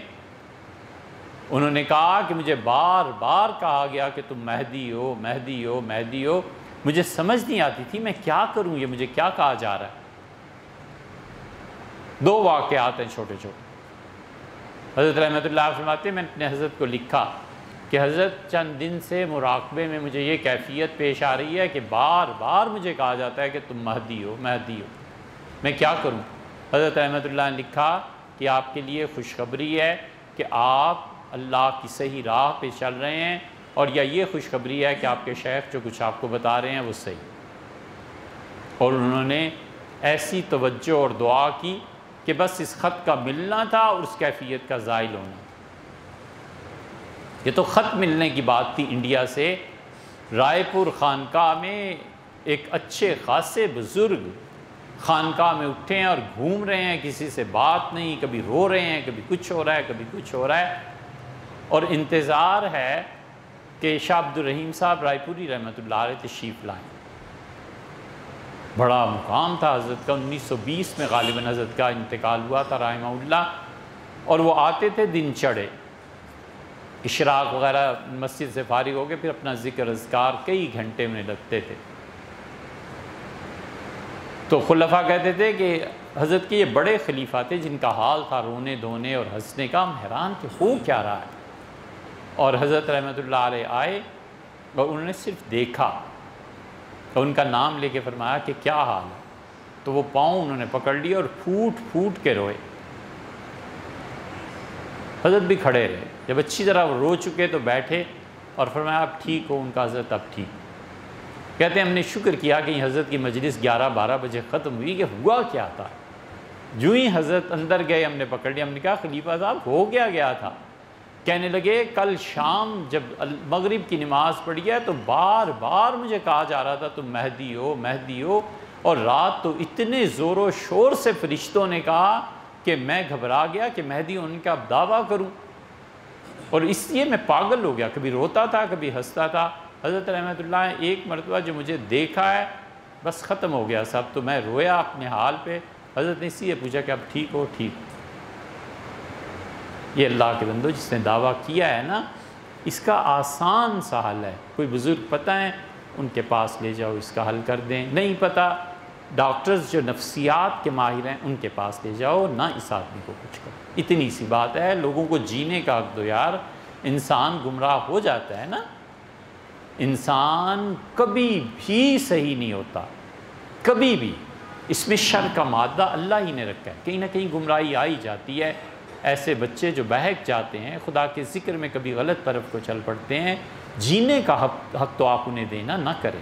انہوں نے کہا کہ مجھے بار بار کہا گیا کہ تم مہدی ہو، مہدی ہو، مہدی ہو، مجھے سمجھ نہیں آتی تھی میں کیا کروں، یہ مجھے کیا کہا جا رہا ہے۔ دو واقعات ہیں چھوٹے چھوٹے۔ حضرت رحمۃ اللہ فرماتے ہیں میں نے حضرت کو لکھا کہ حضرت چند دن سے مراقبے میں مجھے یہ کیفیت پیش آ رہی ہے کہ بار بار مجھے کہا جاتا ہے کہ تم مہدی ہو، مہدی ہو، میں کیا کروں؟ حضرت رحمۃ اللہ نے لکھا کہ آپ کے لیے خوشخبری ہے کہ آپ اللہ کی صحیح راہ پہ چل رہے ہیں، اور یا یہ خوشخبری ہے کہ آپ کے شیخ جو کچھ آپ کو بتا رہے ہیں وہ صحیح۔ اور انہوں نے ایسی توجہ اور دعا کی کہ بس اس خط کا ملنا تھا اور اس کیفیت کا زائل ہونا۔ یہ تو خط ملنے کی بات تھی انڈیا سے۔ رائے پور خانقاہ میں ایک اچھے خاصے بزرگ خانقاہ میں اٹھے ہیں اور گھوم رہے ہیں، کسی سے بات نہیں، کبھی رو رہے ہیں، کبھی کچھ ہو رہا ہے، کبھی کچھ ہو رہا ہے، اور انتظار ہے کہ شاہ عبد الرحیم صاحب رائے پوری رحمۃ اللہ علیہ تشریف لائیں۔ بڑا مقام تھا حضرت کا، 1920 میں غالباً حضرت کا انتقال ہوا تھا رحمہ اللہ، اور وہ آتے تھے دن چڑھے، اشراق وغیرہ مسجد سے فارغ ہو کے پھر اپنا ذکر اذکار کئی گھنٹے میں لگتے تھے۔ تو خلفاء کہتے تھے کہ حضرت کے یہ بڑے خلیفہ تھے جن کا حال تھا رونے دھونے اور ہنسنے کا، ہم حیران کہ ہو کیا رہا ہے۔ اور حضرت رحمۃ اللہ علیہ آئے اور انہوں نے صرف دیکھا اور ان کا نام لے کے فرمایا کہ کیا حال ہے، تو وہ پاؤں انہوں نے پکڑ لیا اور پھوٹ پھوٹ کے روئے۔ حضرت بھی کھڑے رہے، جب اچھی طرح وہ رو چکے تو بیٹھے اور فرمایا اب ٹھیک ہو؟ ان کا حضرت اب ٹھیک۔ کہتے ہیں ہم نے شکر کیا کہ حضرت کی مجلس 11-12 بجے ختم ہوئی، کہ ہوا کیا تھا۔ جو ہی حضرت اندر گئے ہم نے پکڑ لیا، ہم نے کہا خلیفہ صاحب ہو گیا تھا؟ کہنے لگے کل شام جب مغرب کی نماز پڑھی ہے تو بار بار مجھے کہا جا رہا تھا تم مہدی ہو مہدی ہو، اور رات تو اتنے زور و شور سے فرشتوں نے کہا کہ میں گھبرا گیا کہ مہدی ہونے کا اب دعویٰ کروں، اور اس لیے میں پاگل ہو گیا، کبھی روتا تھا کبھی ہنستا تھا۔ حضرت رحمۃ اللہ ایک مرتبہ جو مجھے دیکھا ہے بس ختم ہو گیا سب، تو میں رویا اپنے حال پہ۔ حضرت نے اس لیے پوچھا کہ اب ٹھیک ہو؟ ٹھیک۔ یہ اللہ کے بندو جس نے دعویٰ کیا ہے نا، اس کا آسان سا حل ہے۔ کوئی بزرگ پتہ ہے ان کے پاس لے جاؤ، اس کا حل کر دیں۔ نہیں پتہ، ڈاکٹرز جو نفسیات کے ماہر ہیں ان کے پاس لے جاؤ، نہ اس آدمی کو کچھ کرو۔ اتنی سی بات ہے، لوگوں کو جینے کا حق دو یار۔ انسان گمراہ ہو جاتا ہے نا، انسان کبھی بھی صحیح نہیں ہوتا، کبھی بھی۔ اس میں شر کا مادہ اللہ ہی نے رکھا ہے، کہیں نہ کہیں گمراہی آئی جاتی ہے۔ ایسے بچے جو بہک جاتے ہیں، خدا کے ذکر میں کبھی غلط طرف کو چل پڑتے ہیں، جینے کا حق تو آپ انہیں دینا نہ کریں۔